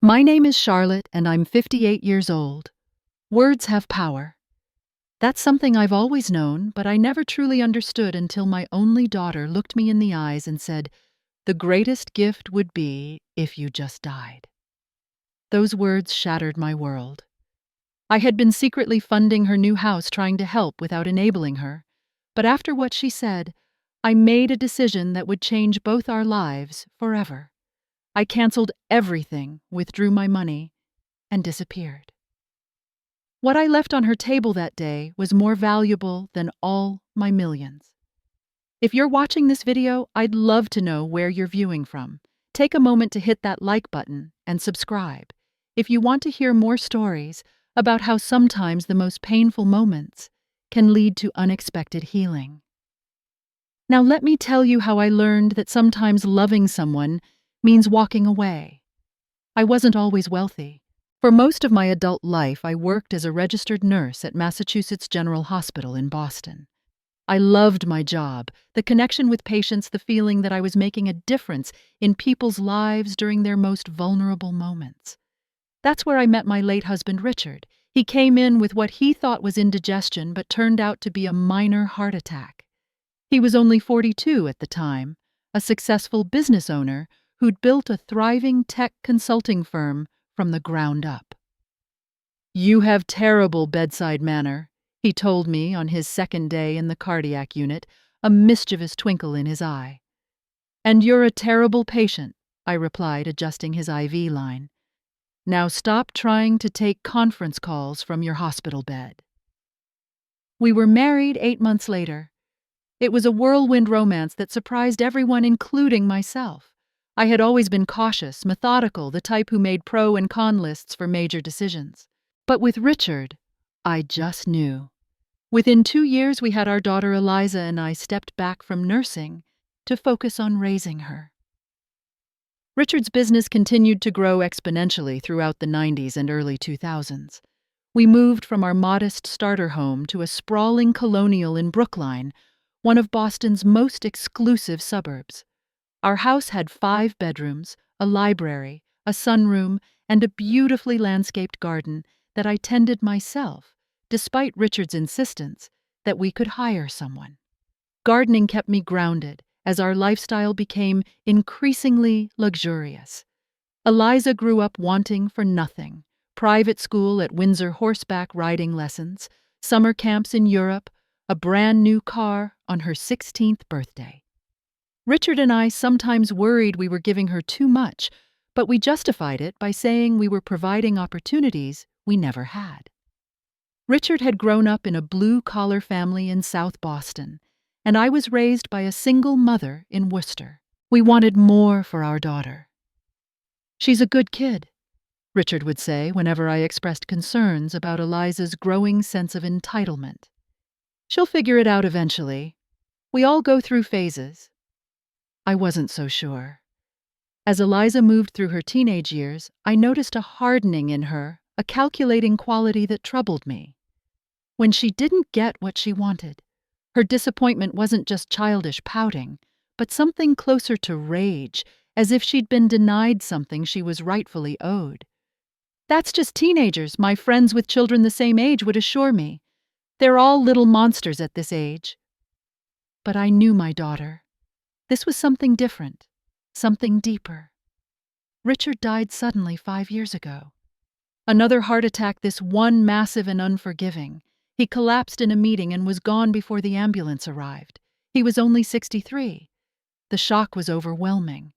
My name is Charlotte, and I'm 58 years old. Words have power. That's something I've always known, but I never truly understood until my only daughter looked me in the eyes and said, "The greatest gift would be if you just died." Those words shattered my world. I had been secretly funding her new house, trying to help without enabling her. But after what she said, I made a decision that would change both our lives forever. I canceled everything, withdrew my money, and disappeared. What I left on her table that day was more valuable than all my millions. If you're watching this video, I'd love to know where you're viewing from. Take a moment to hit that like button and subscribe if you want to hear more stories about how sometimes the most painful moments can lead to unexpected healing. Now let me tell you how I learned that sometimes loving someone means walking away. I wasn't always wealthy. For most of my adult life, I worked as a registered nurse at Massachusetts General Hospital in Boston. I loved my job, the connection with patients, the feeling that I was making a difference in people's lives during their most vulnerable moments. That's where I met my late husband, Richard. He came in with what he thought was indigestion, but turned out to be a minor heart attack. He was only 42 at the time, a successful business owner who'd built a thriving tech consulting firm from the ground up. "You have terrible bedside manner," he told me on his second day in the cardiac unit, a mischievous twinkle in his eye. "And you're a terrible patient," I replied, adjusting his IV line. "Now stop trying to take conference calls from your hospital bed." We were married 8 months later. It was a whirlwind romance that surprised everyone, including myself. I had always been cautious, methodical, the type who made pro and con lists for major decisions. But with Richard, I just knew. Within 2 years, we had our daughter Eliza, and I stepped back from nursing to focus on raising her. Richard's business continued to grow exponentially throughout the 90s and early 2000s. We moved from our modest starter home to a sprawling colonial in Brookline, one of Boston's most exclusive suburbs. Our house had 5 bedrooms, a library, a sunroom, and a beautifully landscaped garden that I tended myself, despite Richard's insistence that we could hire someone. Gardening kept me grounded as our lifestyle became increasingly luxurious. Eliza grew up wanting for nothing: private school at Windsor, horseback riding lessons, summer camps in Europe, a brand new car on her 16th birthday. Richard and I sometimes worried we were giving her too much, but we justified it by saying we were providing opportunities we never had. Richard had grown up in a blue-collar family in South Boston, and I was raised by a single mother in Worcester. We wanted more for our daughter. "She's a good kid," Richard would say whenever I expressed concerns about Eliza's growing sense of entitlement. "She'll figure it out eventually. We all go through phases." I wasn't so sure. As Eliza moved through her teenage years, I noticed a hardening in her, a calculating quality that troubled me. When she didn't get what she wanted, her disappointment wasn't just childish pouting, but something closer to rage, as if she'd been denied something she was rightfully owed. "That's just teenagers," my friends with children the same age would assure me. "They're all little monsters at this age." But I knew my daughter. This was something different, something deeper. Richard died suddenly 5 years ago. Another heart attack, this one massive and unforgiving. He collapsed in a meeting and was gone before the ambulance arrived. He was only 63. The shock was overwhelming.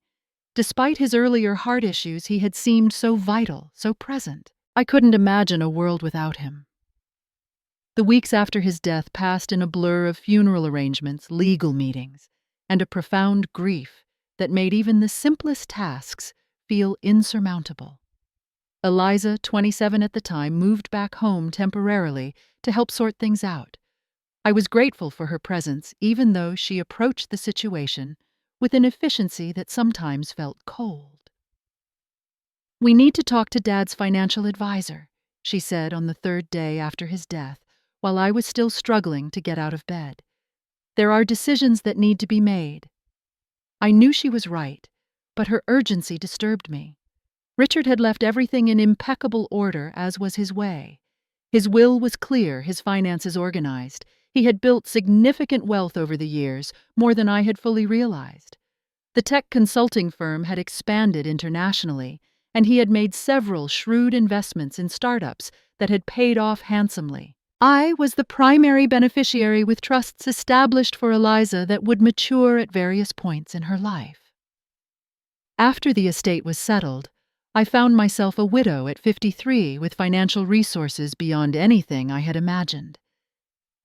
Despite his earlier heart issues, he had seemed so vital, so present. I couldn't imagine a world without him. The weeks after his death passed in a blur of funeral arrangements, legal meetings, and a profound grief that made even the simplest tasks feel insurmountable. Eliza, 27 at the time, moved back home temporarily to help sort things out. I was grateful for her presence, even though she approached the situation with an efficiency that sometimes felt cold. "We need to talk to Dad's financial advisor," she said on the 3rd day after his death, while I was still struggling to get out of bed. "There are decisions that need to be made." I knew she was right, but her urgency disturbed me. Richard had left everything in impeccable order, as was his way. His will was clear, his finances organized. He had built significant wealth over the years, more than I had fully realized. The tech consulting firm had expanded internationally, and he had made several shrewd investments in startups that had paid off handsomely. I was the primary beneficiary, with trusts established for Eliza that would mature at various points in her life. After the estate was settled, I found myself a widow at 53 with financial resources beyond anything I had imagined.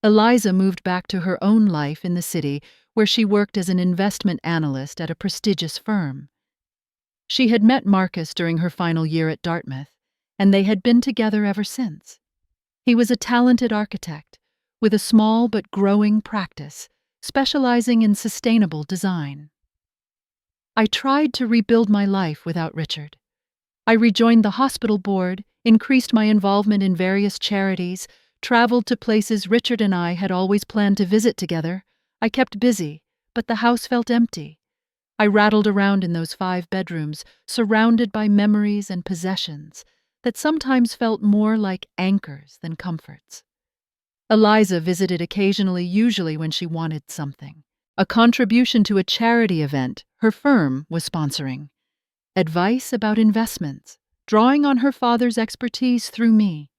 Eliza moved back to her own life in the city, where she worked as an investment analyst at a prestigious firm. She had met Marcus during her final year at Dartmouth, and they had been together ever since. He was a talented architect, with a small but growing practice, specializing in sustainable design. I tried to rebuild my life without Richard. I rejoined the hospital board, increased my involvement in various charities, traveled to places Richard and I had always planned to visit together. I kept busy, but the house felt empty. I rattled around in those 5 bedrooms, surrounded by memories and possessions that sometimes felt more like anchors than comforts. Eliza visited occasionally, usually when she wanted something. A contribution to a charity event her firm was sponsoring. Advice about investments, drawing on her father's expertise through me.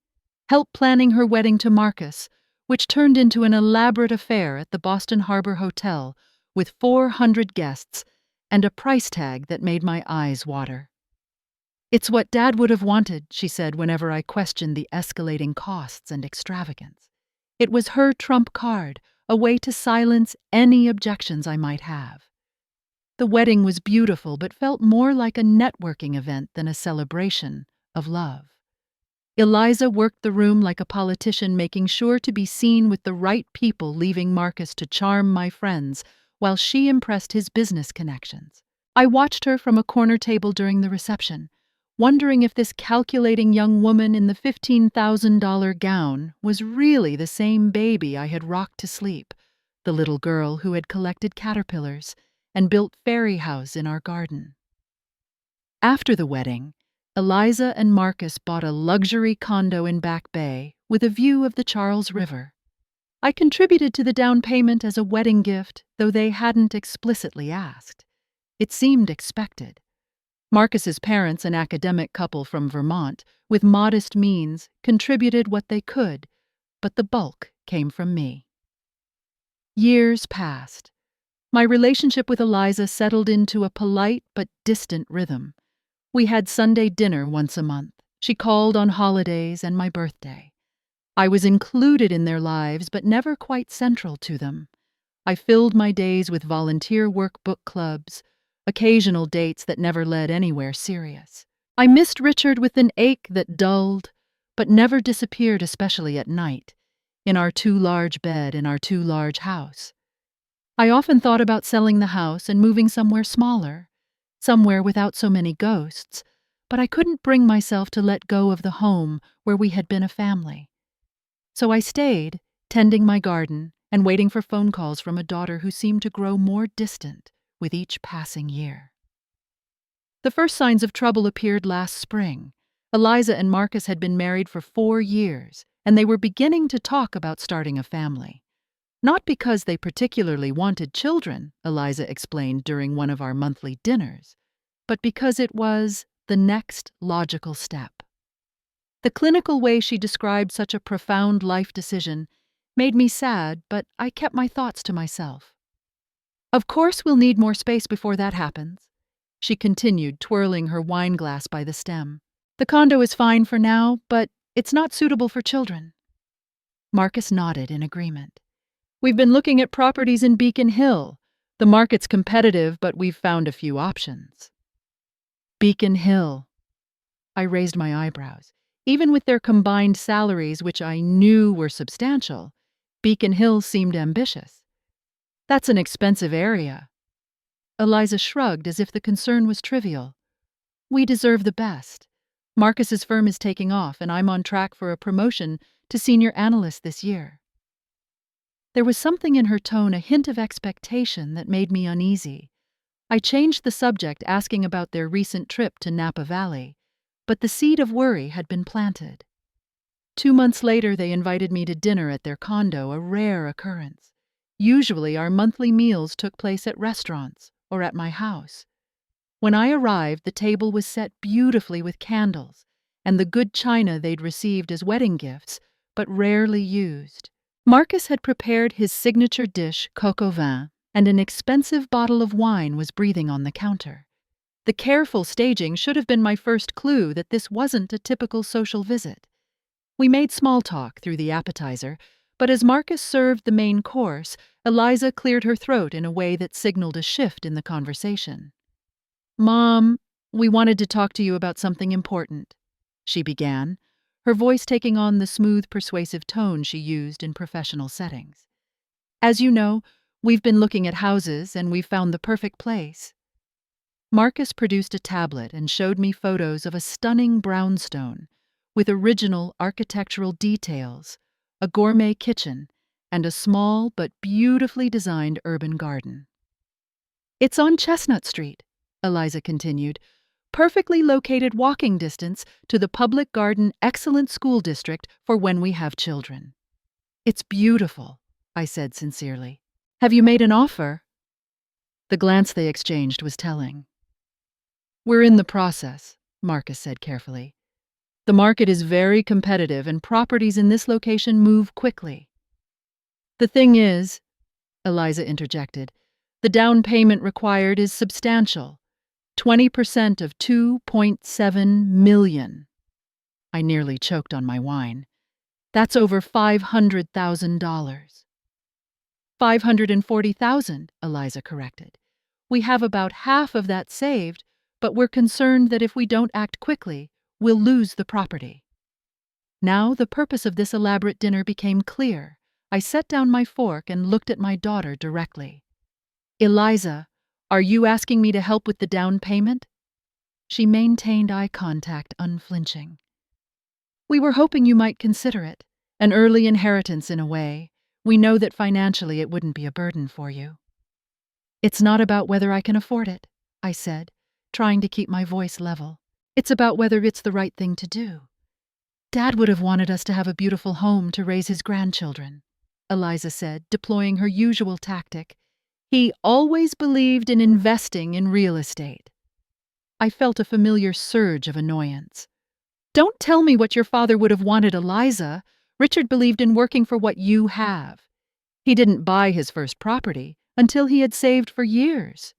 Help planning her wedding to Marcus, which turned into an elaborate affair at the Boston Harbor Hotel with 400 guests and a price tag that made my eyes water. "It's what Dad would have wanted," she said whenever I questioned the escalating costs and extravagance. It was her trump card, a way to silence any objections I might have. The wedding was beautiful, but felt more like a networking event than a celebration of love. Eliza worked the room like a politician, making sure to be seen with the right people, leaving Marcus to charm my friends while she impressed his business connections. I watched her from a corner table during the reception, wondering if this calculating young woman in the $15,000 gown was really the same baby I had rocked to sleep, the little girl who had collected caterpillars and built fairy house in our garden. After the wedding, Eliza and Marcus bought a luxury condo in Back Bay with a view of the Charles River. I contributed to the down payment as a wedding gift, though they hadn't explicitly asked. It seemed expected. Marcus's parents, an academic couple from Vermont, with modest means, contributed what they could, but the bulk came from me. Years passed. My relationship with Eliza settled into a polite but distant rhythm. We had Sunday dinner once a month. She called on holidays and my birthday. I was included in their lives, but never quite central to them. I filled my days with volunteer work, book clubs, occasional dates that never led anywhere serious. I missed Richard with an ache that dulled, but never disappeared, especially at night, in our too large bed in our too large house. I often thought about selling the house and moving somewhere smaller, somewhere without so many ghosts, but I couldn't bring myself to let go of the home where we had been a family. So I stayed, tending my garden and waiting for phone calls from a daughter who seemed to grow more distant with each passing year. The first signs of trouble appeared last spring. Eliza and Marcus had been married for 4 years, and they were beginning to talk about starting a family. Not because they particularly wanted children, Eliza explained during one of our monthly dinners, but because it was the next logical step. The clinical way she described such a profound life decision made me sad, but I kept my thoughts to myself. "Of course we'll need more space before that happens," she continued, twirling her wine glass by the stem. "The condo is fine for now, but it's not suitable for children." Marcus nodded in agreement. "We've been looking at properties in Beacon Hill. The market's competitive, but we've found a few options." Beacon Hill. I raised my eyebrows. Even with their combined salaries, which I knew were substantial, Beacon Hill seemed ambitious. "That's an expensive area." Eliza shrugged as if the concern was trivial. "We deserve the best. Marcus's firm is taking off, and I'm on track for a promotion to senior analyst this year." There was something in her tone, a hint of expectation, that made me uneasy. I changed the subject, asking about their recent trip to Napa Valley. but the seed of worry had been planted. 2 months later, they invited me to dinner at their condo, a rare occurrence. Usually, our monthly meals took place at restaurants or at my house. When I arrived, the table was set beautifully with candles and the good china they'd received as wedding gifts, but rarely used. Marcus had prepared his signature dish, coq au vin, and an expensive bottle of wine was breathing on the counter. The careful staging should have been my first clue that this wasn't a typical social visit. We made small talk through the appetizer, but as Marcus served the main course, Eliza cleared her throat in a way that signaled a shift in the conversation. "Mom, we wanted to talk to you about something important," she began, her voice taking on the smooth, persuasive tone she used in professional settings. "As you know, we've been looking at houses and we've found the perfect place." Marcus produced a tablet and showed me photos of a stunning brownstone with original architectural details, a gourmet kitchen, and a small but beautifully designed urban garden. "It's on Chestnut Street," Eliza continued, "perfectly located walking distance to the Public Garden Excellent School District for when we have children." "It's beautiful," I said sincerely. "Have you made an offer?" The glance they exchanged was telling. "We're in the process," Marcus said carefully. "The market is very competitive and properties in this location move quickly." "The thing is," Eliza interjected, "the down payment required is substantial. 20% of $2.7 million. I nearly choked on my wine. "That's over $500,000. $540,000, Eliza corrected. "We have about half of that saved, but we're concerned that if we don't act quickly, we'll lose the property." Now the purpose of this elaborate dinner became clear. I set down my fork and looked at my daughter directly. "Eliza, are you asking me to help with the down payment?" She maintained eye contact, unflinching. "We were hoping you might consider it. An early inheritance in a way. We know that financially it wouldn't be a burden for you." "It's not about whether I can afford it," I said, trying to keep my voice level. "It's about whether it's the right thing to do. Dad would have wanted us to have a beautiful home to raise his grandchildren," Eliza said, deploying her usual tactic. "He always believed in investing in real estate." I felt a familiar surge of annoyance. "Don't tell me what your father would have wanted, Eliza. Richard believed in working for what you have. He didn't buy his first property until he had saved for years."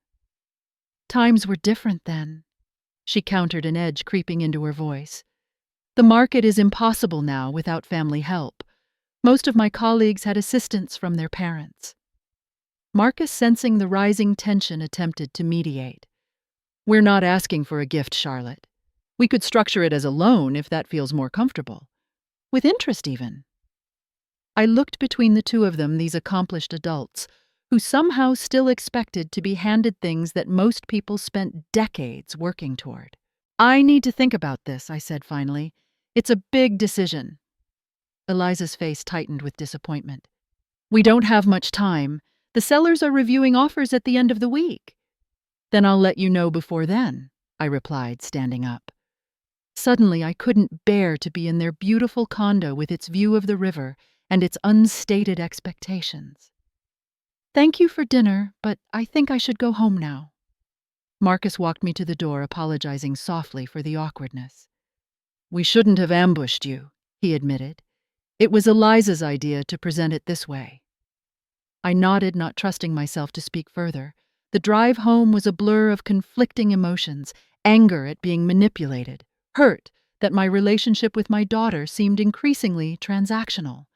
"Times were different then," she countered, an edge creeping into her voice. "The market is impossible now without family help. Most of my colleagues had assistance from their parents." Marcus, sensing the rising tension, attempted to mediate. "We're not asking for a gift, Charlotte. We could structure it as a loan if that feels more comfortable. With interest, even." I looked between the two of them, these accomplished adults, who somehow still expected to be handed things that most people spent decades working toward. "I need to think about this," I said finally. "It's a big decision." Eliza's face tightened with disappointment. "We don't have much time. The sellers are reviewing offers at the end of the week." "Then I'll let you know before then," I replied, standing up. Suddenly, I couldn't bear to be in their beautiful condo with its view of the river and its unstated expectations. "Thank you for dinner, but I think I should go home now." Marcus walked me to the door, apologizing softly for the awkwardness. "We shouldn't have ambushed you," he admitted. "It was Eliza's idea to present it this way." I nodded, not trusting myself to speak further. The drive home was a blur of conflicting emotions, anger at being manipulated, hurt that my relationship with my daughter seemed increasingly transactional,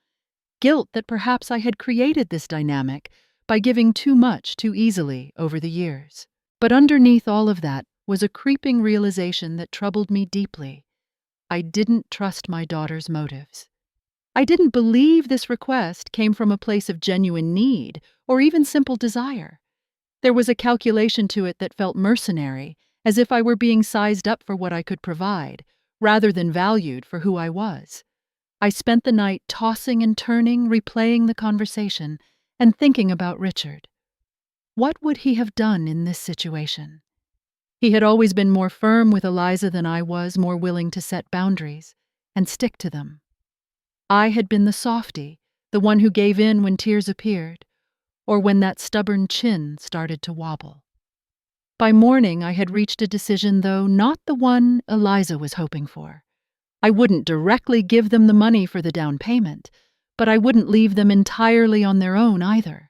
guilt that perhaps I had created this dynamic by giving too much too easily over the years. But underneath all of that was a creeping realization that troubled me deeply. I didn't trust my daughter's motives. I didn't believe this request came from a place of genuine need or even simple desire. There was a calculation to it that felt mercenary, as if I were being sized up for what I could provide, rather than valued for who I was. I spent the night tossing and turning, replaying the conversation, and thinking about Richard. What would he have done in this situation? He had always been more firm with Eliza than I was, more willing to set boundaries and stick to them. I had been the softy, the one who gave in when tears appeared, or when that stubborn chin started to wobble. By morning, I had reached a decision, though not the one Eliza was hoping for. I wouldn't directly give them the money for the down payment, but I wouldn't leave them entirely on their own either.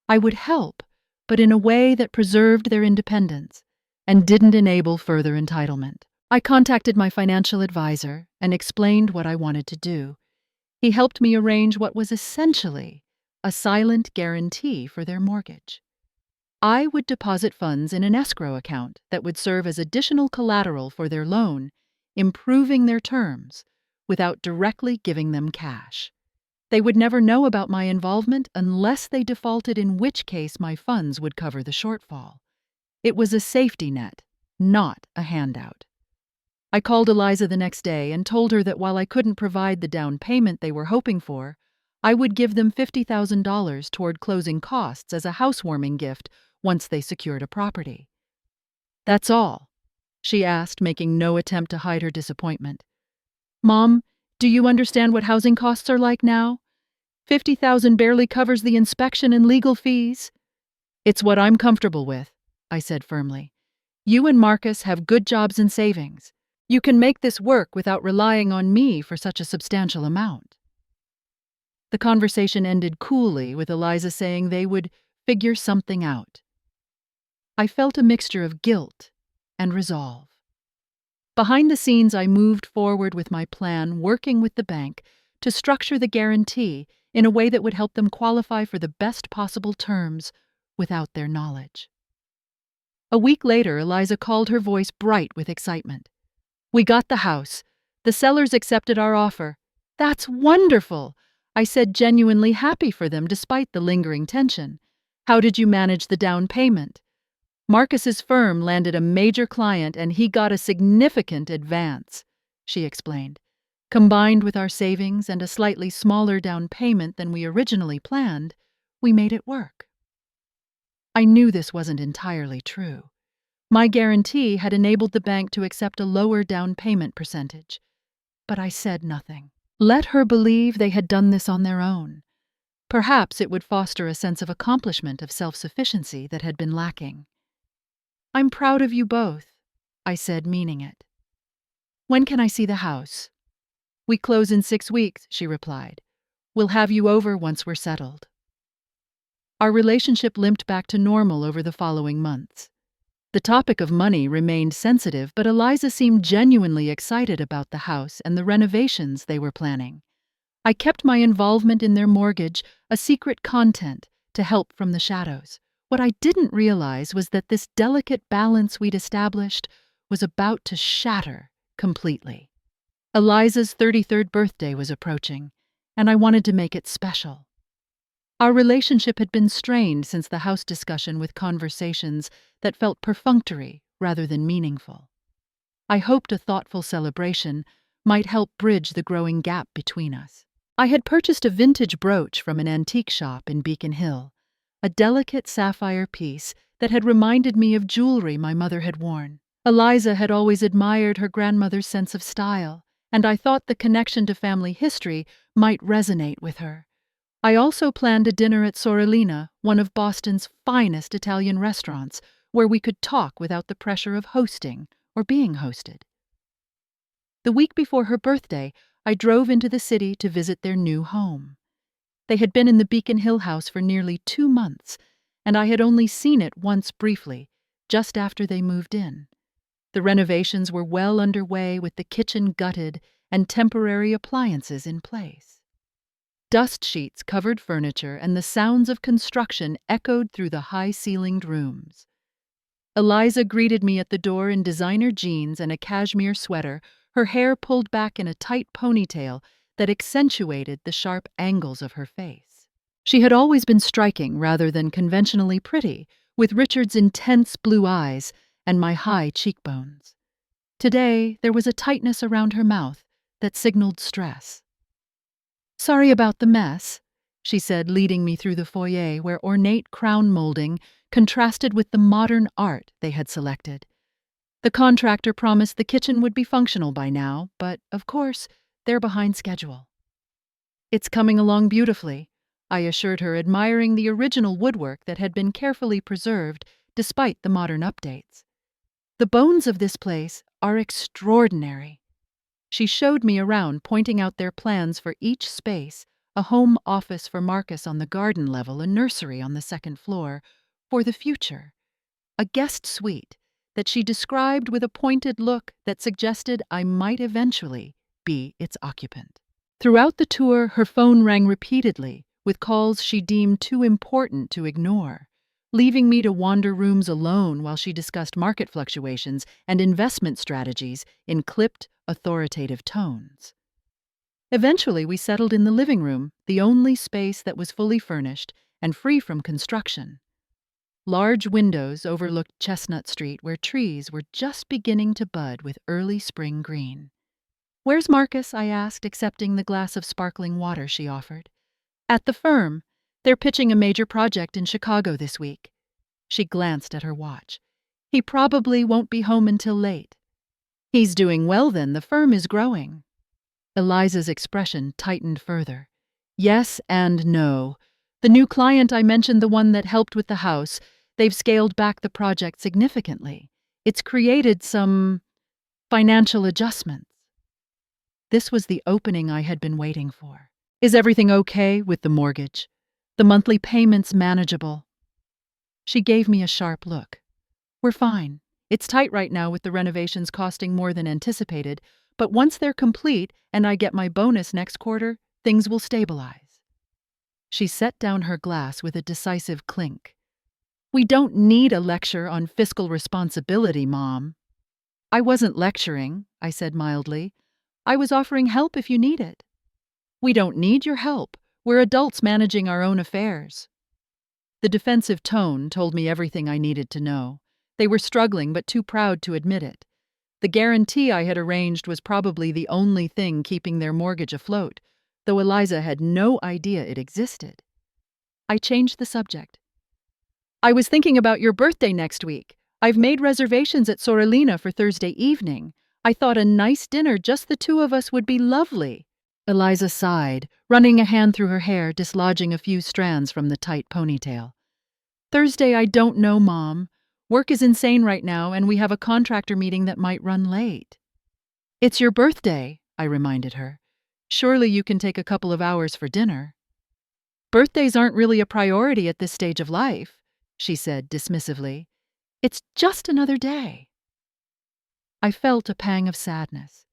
I would help, but in a way that preserved their independence and didn't enable further entitlement. I contacted my financial advisor and explained what I wanted to do. He helped me arrange what was essentially a silent guarantee for their mortgage. I would deposit funds in an escrow account that would serve as additional collateral for their loan, improving their terms without directly giving them cash. They would never know about my involvement unless they defaulted, in which case my funds would cover the shortfall. It was a safety net, not a handout. I called Eliza the next day and told her that while I couldn't provide the down payment they were hoping for, I would give them $50,000 toward closing costs as a housewarming gift once they secured a property. "That's all?" she asked, making no attempt to hide her disappointment. "Mom, do you understand what housing costs are like now? $50,000 barely covers the inspection and legal fees." "It's what I'm comfortable with," I said firmly. "You and Marcus have good jobs and savings. You can make this work without relying on me for such a substantial amount." The conversation ended coolly, with Eliza saying they would figure something out. I felt a mixture of guilt and resolve. Behind the scenes, I moved forward with my plan, working with the bank to structure the guarantee in a way that would help them qualify for the best possible terms without their knowledge. A week later, Eliza called, her voice bright with excitement. "We got the house. The sellers accepted our offer." "That's wonderful," I said, genuinely happy for them despite the lingering tension. "How did you manage the down payment?" "Marcus's firm landed a major client and he got a significant advance," she explained. "Combined with our savings and a slightly smaller down payment than we originally planned, we made it work." I knew this wasn't entirely true. My guarantee had enabled the bank to accept a lower down payment percentage. But I said nothing. Let her believe they had done this on their own. Perhaps it would foster a sense of accomplishment, of self-sufficiency that had been lacking. "I'm proud of you both," I said, meaning it. "When can I see the house?" "We close in 6 weeks," she replied. "We'll have you over once we're settled." Our relationship limped back to normal over the following months. The topic of money remained sensitive, but Eliza seemed genuinely excited about the house and the renovations they were planning. I kept my involvement in their mortgage a secret content to help from the shadows. What I didn't realize was that this delicate balance we'd established was about to shatter completely. Eliza's 33rd birthday was approaching, and I wanted to make it special. Our relationship had been strained since the house discussion, with conversations that felt perfunctory rather than meaningful. I hoped a thoughtful celebration might help bridge the growing gap between us. I had purchased a vintage brooch from an antique shop in Beacon Hill, a delicate sapphire piece that had reminded me of jewelry my mother had worn. Eliza had always admired her grandmother's sense of style, and I thought the connection to family history might resonate with her. I also planned a dinner at Sorellina, one of Boston's finest Italian restaurants, where we could talk without the pressure of hosting or being hosted. The week before her birthday, I drove into the city to visit their new home. They had been in the Beacon Hill house for nearly 2 months, and I had only seen it once briefly, just after they moved in. The renovations were well underway, with the kitchen gutted and temporary appliances in place. Dust sheets covered furniture, and the sounds of construction echoed through the high-ceilinged rooms. Eliza greeted me at the door in designer jeans and a cashmere sweater, her hair pulled back in a tight ponytail that accentuated the sharp angles of her face. She had always been striking rather than conventionally pretty, with Richard's intense blue eyes and my high cheekbones. Today, there was a tightness around her mouth that signaled stress. "Sorry about the mess," she said, leading me through the foyer where ornate crown molding contrasted with the modern art they had selected. The contractor promised the kitchen would be functional by now, but, of course, they're behind schedule. It's coming along beautifully, I assured her, admiring the original woodwork that had been carefully preserved despite the modern updates. The bones of this place are extraordinary. She showed me around, pointing out their plans for each space: a home office for Marcus on the garden level, a nursery on the second floor, for the future, a guest suite that she described with a pointed look that suggested I might eventually be its occupant. Throughout the tour, her phone rang repeatedly, with calls she deemed too important to ignore, leaving me to wander rooms alone while she discussed market fluctuations and investment strategies in clipped, authoritative tones. Eventually, we settled in the living room, the only space that was fully furnished and free from construction. Large windows overlooked Chestnut Street, where trees were just beginning to bud with early spring green. "Where's Marcus?" I asked, accepting the glass of sparkling water she offered. "At the firm. They're pitching a major project in Chicago this week." She glanced at her watch. "He probably won't be home until late." "He's doing well then, the firm is growing." Eliza's expression tightened further. "Yes and no. The new client I mentioned, the one that helped with the house, they've scaled back the project significantly. It's created some financial adjustments." This was the opening I had been waiting for. "Is everything okay with the mortgage? The monthly payments manageable?" She gave me a sharp look. "We're fine. It's tight right now with the renovations costing more than anticipated, but once they're complete and I get my bonus next quarter, things will stabilize." She set down her glass with a decisive clink. "We don't need a lecture on fiscal responsibility, Mom." "I wasn't lecturing," I said mildly. "I was offering help if you need it." "We don't need your help. We're adults managing our own affairs." The defensive tone told me everything I needed to know. They were struggling, but too proud to admit it. The guarantee I had arranged was probably the only thing keeping their mortgage afloat, though Eliza had no idea it existed. I changed the subject. "I was thinking about your birthday next week. I've made reservations at Sorellina for Thursday evening. I thought a nice dinner, just the two of us, would be lovely." Eliza sighed, running a hand through her hair, dislodging a few strands from the tight ponytail. "Thursday, I don't know, Mom. Work is insane right now, and we have a contractor meeting that might run late." "It's your birthday," I reminded her. "Surely you can take a couple of hours for dinner." "Birthdays aren't really a priority at this stage of life," she said dismissively. "It's just another day." I felt a pang of sadness.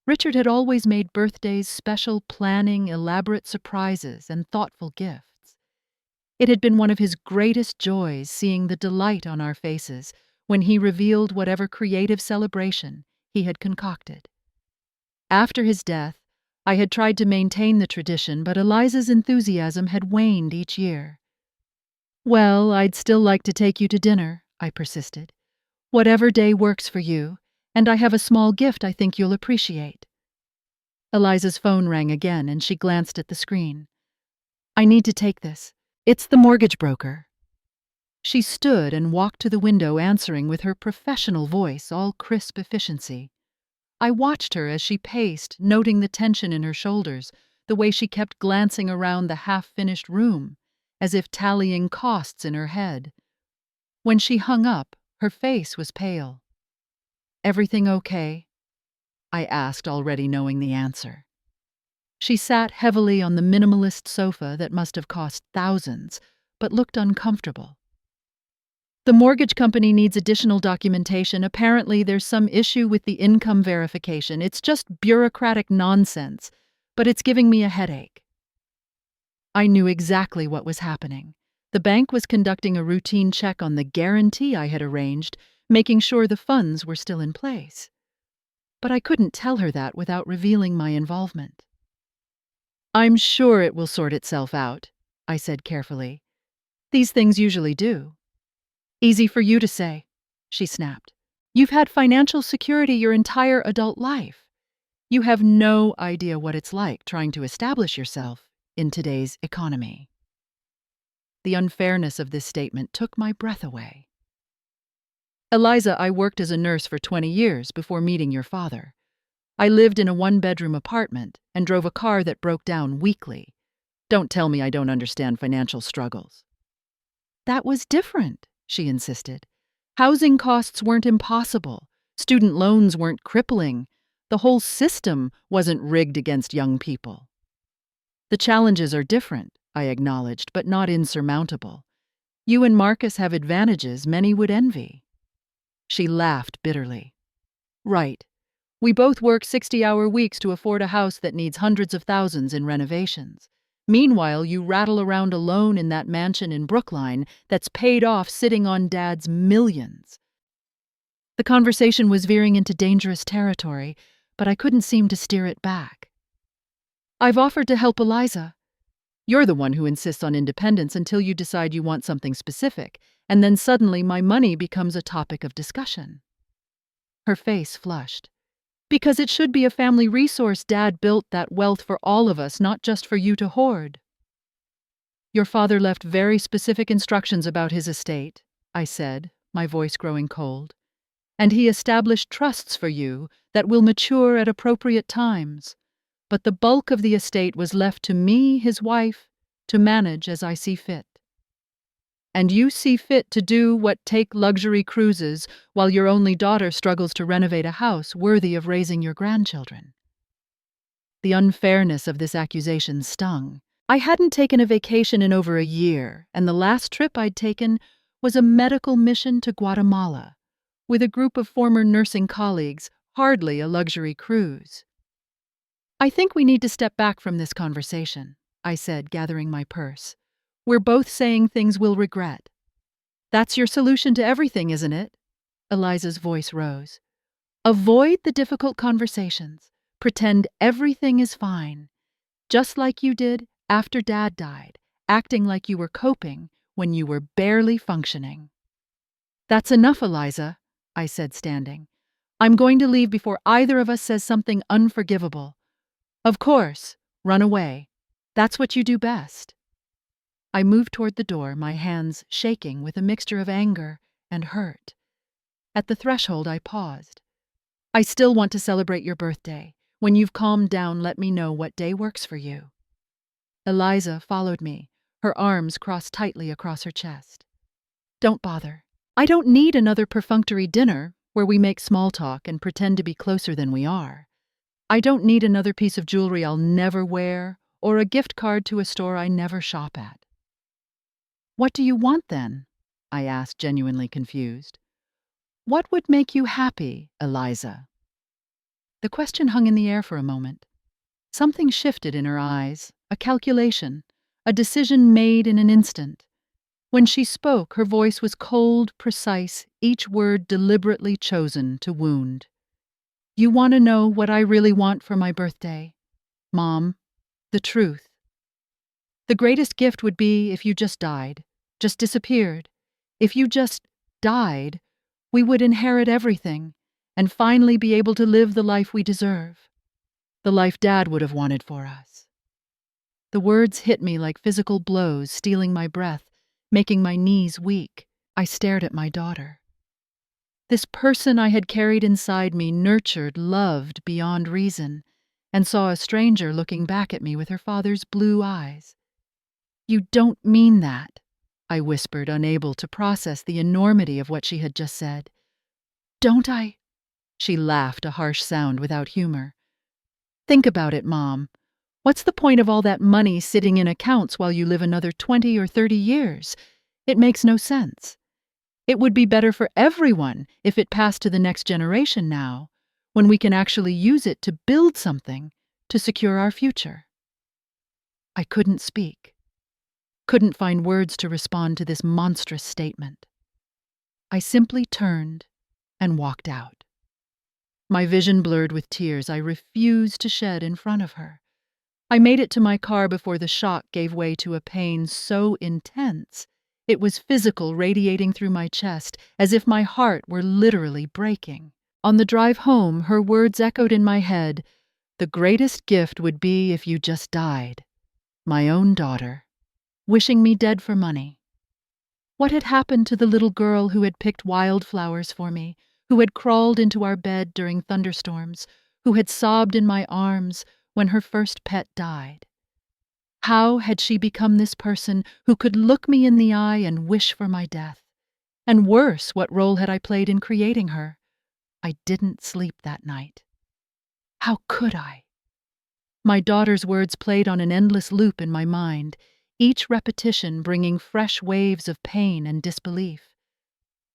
Richard had always made birthdays special, planning elaborate surprises and thoughtful gifts. It had been one of his greatest joys seeing the delight on our faces when he revealed whatever creative celebration he had concocted. After his death, I had tried to maintain the tradition, but Eliza's enthusiasm had waned each year. "Well, I'd still like to take you to dinner," I persisted. "Whatever day works for you, and I have a small gift I think you'll appreciate." Eliza's phone rang again, and she glanced at the screen. "I need to take this. It's the mortgage broker." She stood and walked to the window, answering with her professional voice, all crisp efficiency. I watched her as she paced, noting the tension in her shoulders, the way she kept glancing around the half-finished room, as if tallying costs in her head. When she hung up, her face was pale. "Everything okay?" I asked, already knowing the answer. She sat heavily on the minimalist sofa that must have cost thousands, but looked uncomfortable. "The mortgage company needs additional documentation. Apparently there's some issue with the income verification. It's just bureaucratic nonsense, but it's giving me a headache." I knew exactly what was happening. The bank was conducting a routine check on the guarantee I had arranged, making sure the funds were still in place. But I couldn't tell her that without revealing my involvement. "I'm sure it will sort itself out," I said carefully. "These things usually do." "Easy for you to say," she snapped. "You've had financial security your entire adult life. You have no idea what it's like trying to establish yourself in today's economy." The unfairness of this statement took my breath away. Eliza, I worked as a nurse for 20 years before meeting your father. I lived in a one-bedroom apartment and drove a car that broke down weekly. Don't tell me I don't understand financial struggles. That was different, she insisted. Housing costs weren't impossible. Student loans weren't crippling. The whole system wasn't rigged against young people. The challenges are different, I acknowledged, but not insurmountable. You and Marcus have advantages many would envy. She laughed bitterly. Right. We both work 60-hour weeks to afford a house that needs hundreds of thousands in renovations. Meanwhile, you rattle around alone in that mansion in Brookline that's paid off sitting on Dad's millions. The conversation was veering into dangerous territory, but I couldn't seem to steer it back. I've offered to help Eliza. You're the one who insists on independence until you decide you want something specific, and then suddenly my money becomes a topic of discussion. Her face flushed. Because it should be a family resource. Dad built that wealth for all of us, not just for you to hoard. Your father left very specific instructions about his estate, I said, my voice growing cold. And he established trusts for you that will mature at appropriate times. But the bulk of the estate was left to me, his wife, to manage as I see fit. And you see fit to do what, take luxury cruises while your only daughter struggles to renovate a house worthy of raising your grandchildren. The unfairness of this accusation stung. I hadn't taken a vacation in over a year, and the last trip I'd taken was a medical mission to Guatemala, with a group of former nursing colleagues, hardly a luxury cruise. I think we need to step back from this conversation, I said, gathering my purse. We're both saying things we'll regret. That's your solution to everything, isn't it? Eliza's voice rose. Avoid the difficult conversations. Pretend everything is fine. Just like you did after Dad died, acting like you were coping when you were barely functioning. That's enough, Eliza, I said, standing. I'm going to leave before either of us says something unforgivable. Of course, run away. That's what you do best. I moved toward the door, my hands shaking with a mixture of anger and hurt. At the threshold, I paused. I still want to celebrate your birthday. When you've calmed down, let me know what day works for you. Eliza followed me, her arms crossed tightly across her chest. Don't bother. I don't need another perfunctory dinner where we make small talk and pretend to be closer than we are. I don't need another piece of jewelry I'll never wear or a gift card to a store I never shop at. What do you want then? I asked, genuinely confused. What would make you happy, Eliza? The question hung in the air for a moment. Something shifted in her eyes, a calculation, a decision made in an instant. When she spoke, her voice was cold, precise, each word deliberately chosen to wound. You want to know what I really want for my birthday? Mom, the truth. The greatest gift would be if you just died, just disappeared. If you just died, we would inherit everything and finally be able to live the life we deserve. The life Dad would have wanted for us. The words hit me like physical blows, stealing my breath, making my knees weak. I stared at my daughter. This person I had carried inside me, nurtured, loved beyond reason, and saw a stranger looking back at me with her father's blue eyes. You don't mean that, I whispered, unable to process the enormity of what she had just said. Don't I? She laughed, a harsh sound without humor. Think about it, Mom. What's the point of all that money sitting in accounts while you live another 20 or 30 years? It makes no sense. It would be better for everyone if it passed to the next generation now, when we can actually use it to build something to secure our future. I couldn't speak. Couldn't find words to respond to this monstrous statement. I simply turned and walked out. My vision blurred with tears I refused to shed in front of her. I made it to my car before the shock gave way to a pain so intense it was physical, radiating through my chest as if my heart were literally breaking. On the drive home, her words echoed in my head. The greatest gift would be if you just died. My own daughter, wishing me dead for money. What had happened to the little girl who had picked wildflowers for me, who had crawled into our bed during thunderstorms, who had sobbed in my arms when her first pet died? How had she become this person who could look me in the eye and wish for my death? And worse, what role had I played in creating her? I didn't sleep that night. How could I? My daughter's words played on an endless loop in my mind, each repetition bringing fresh waves of pain and disbelief.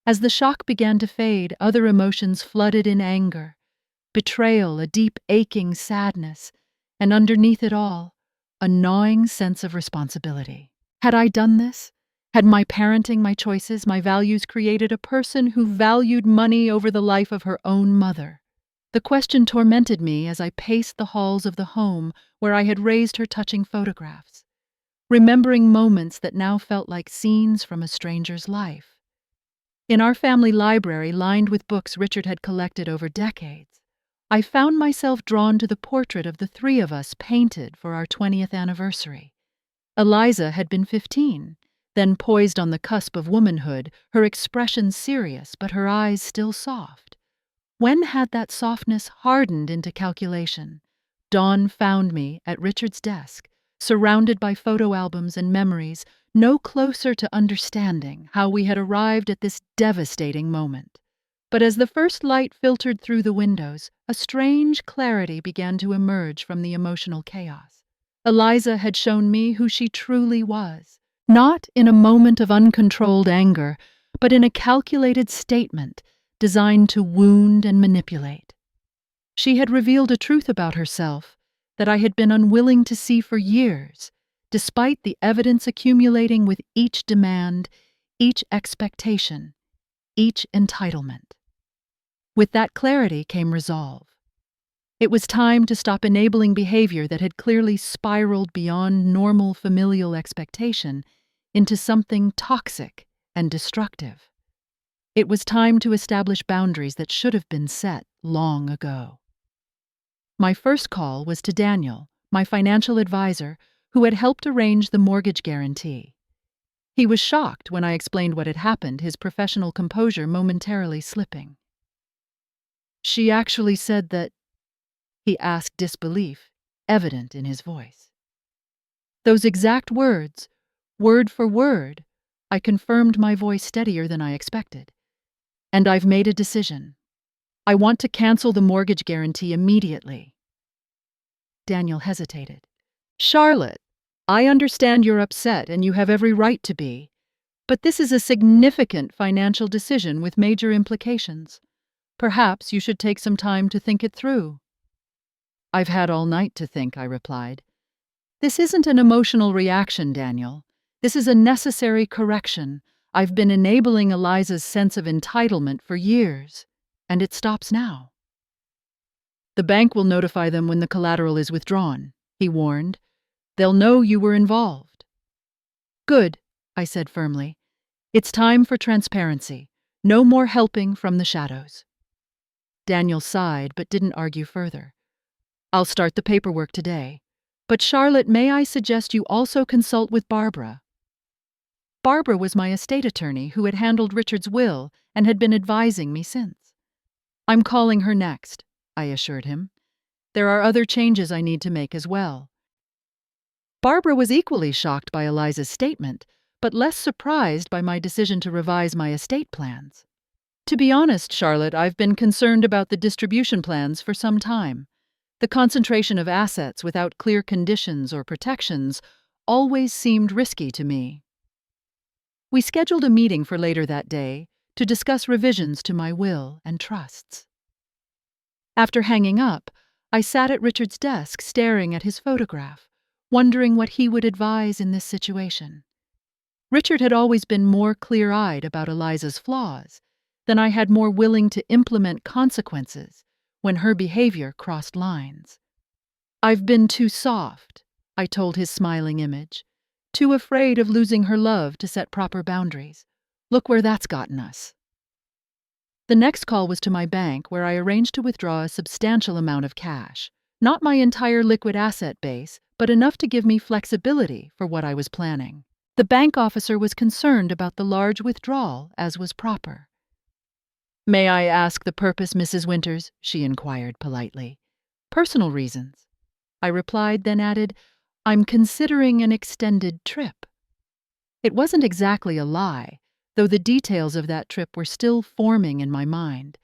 As the shock began to fade, other emotions flooded in: anger, betrayal, a deep aching sadness, and underneath it all, a gnawing sense of responsibility. Had I done this? Had my parenting, my choices, my values created a person who valued money over the life of her own mother? The question tormented me as I paced the halls of the home where I had raised her, touching photographs, remembering moments that now felt like scenes from a stranger's life. In our family library, lined with books Richard had collected over decades, I found myself drawn to the portrait of the three of us painted for our 20th anniversary. Eliza had been 15, then poised on the cusp of womanhood, her expression serious but her eyes still soft. When had that softness hardened into calculation? Dawn found me at Richard's desk, surrounded by photo albums and memories, no closer to understanding how we had arrived at this devastating moment. But as the first light filtered through the windows, a strange clarity began to emerge from the emotional chaos. Eliza had shown me who she truly was, not in a moment of uncontrolled anger, but in a calculated statement designed to wound and manipulate. She had revealed a truth about herself that I had been unwilling to see for years, despite the evidence accumulating with each demand, each expectation, each entitlement. With that clarity came resolve. It was time to stop enabling behavior that had clearly spiraled beyond normal familial expectation into something toxic and destructive. It was time to establish boundaries that should have been set long ago. My first call was to Daniel, my financial advisor, who had helped arrange the mortgage guarantee. He was shocked when I explained what had happened, his professional composure momentarily slipping. "She actually said that," he asked, disbelief evident in his voice. "Those exact words, word for word," I confirmed, my voice steadier than I expected. "And I've made a decision. I want to cancel the mortgage guarantee immediately." Daniel hesitated. "Charlotte, I understand you're upset and you have every right to be, but this is a significant financial decision with major implications. Perhaps you should take some time to think it through." "I've had all night to think," I replied. "This isn't an emotional reaction, Daniel. This is a necessary correction. I've been enabling Eliza's sense of entitlement for years, and it stops now." "The bank will notify them when the collateral is withdrawn," he warned. "They'll know you were involved." "Good," I said firmly. "It's time for transparency. No more helping from the shadows." Daniel sighed but didn't argue further. "I'll start the paperwork today. But Charlotte, may I suggest you also consult with Barbara?" Barbara was my estate attorney who had handled Richard's will and had been advising me since. "I'm calling her next," I assured him. "There are other changes I need to make as well." Barbara was equally shocked by Eliza's statement, but less surprised by my decision to revise my estate plans. "To be honest, Charlotte, I've been concerned about the distribution plans for some time. The concentration of assets without clear conditions or protections always seemed risky to me." We scheduled a meeting for later that day to discuss revisions to my will and trusts. After hanging up, I sat at Richard's desk staring at his photograph, wondering what he would advise in this situation. Richard had always been more clear-eyed about Eliza's flaws than I had more willing to implement consequences when her behavior crossed lines. "I've been too soft," I told his smiling image, "too afraid of losing her love to set proper boundaries. Look where that's gotten us." The next call was to my bank, where I arranged to withdraw a substantial amount of cash. Not my entire liquid asset base, but enough to give me flexibility for what I was planning. The bank officer was concerned about the large withdrawal, as was proper. "May I ask the purpose, Mrs. Winters?" she inquired politely. "Personal reasons," I replied, then added, "I'm considering an extended trip." It wasn't exactly a lie, though the details of that trip were still forming in my mind.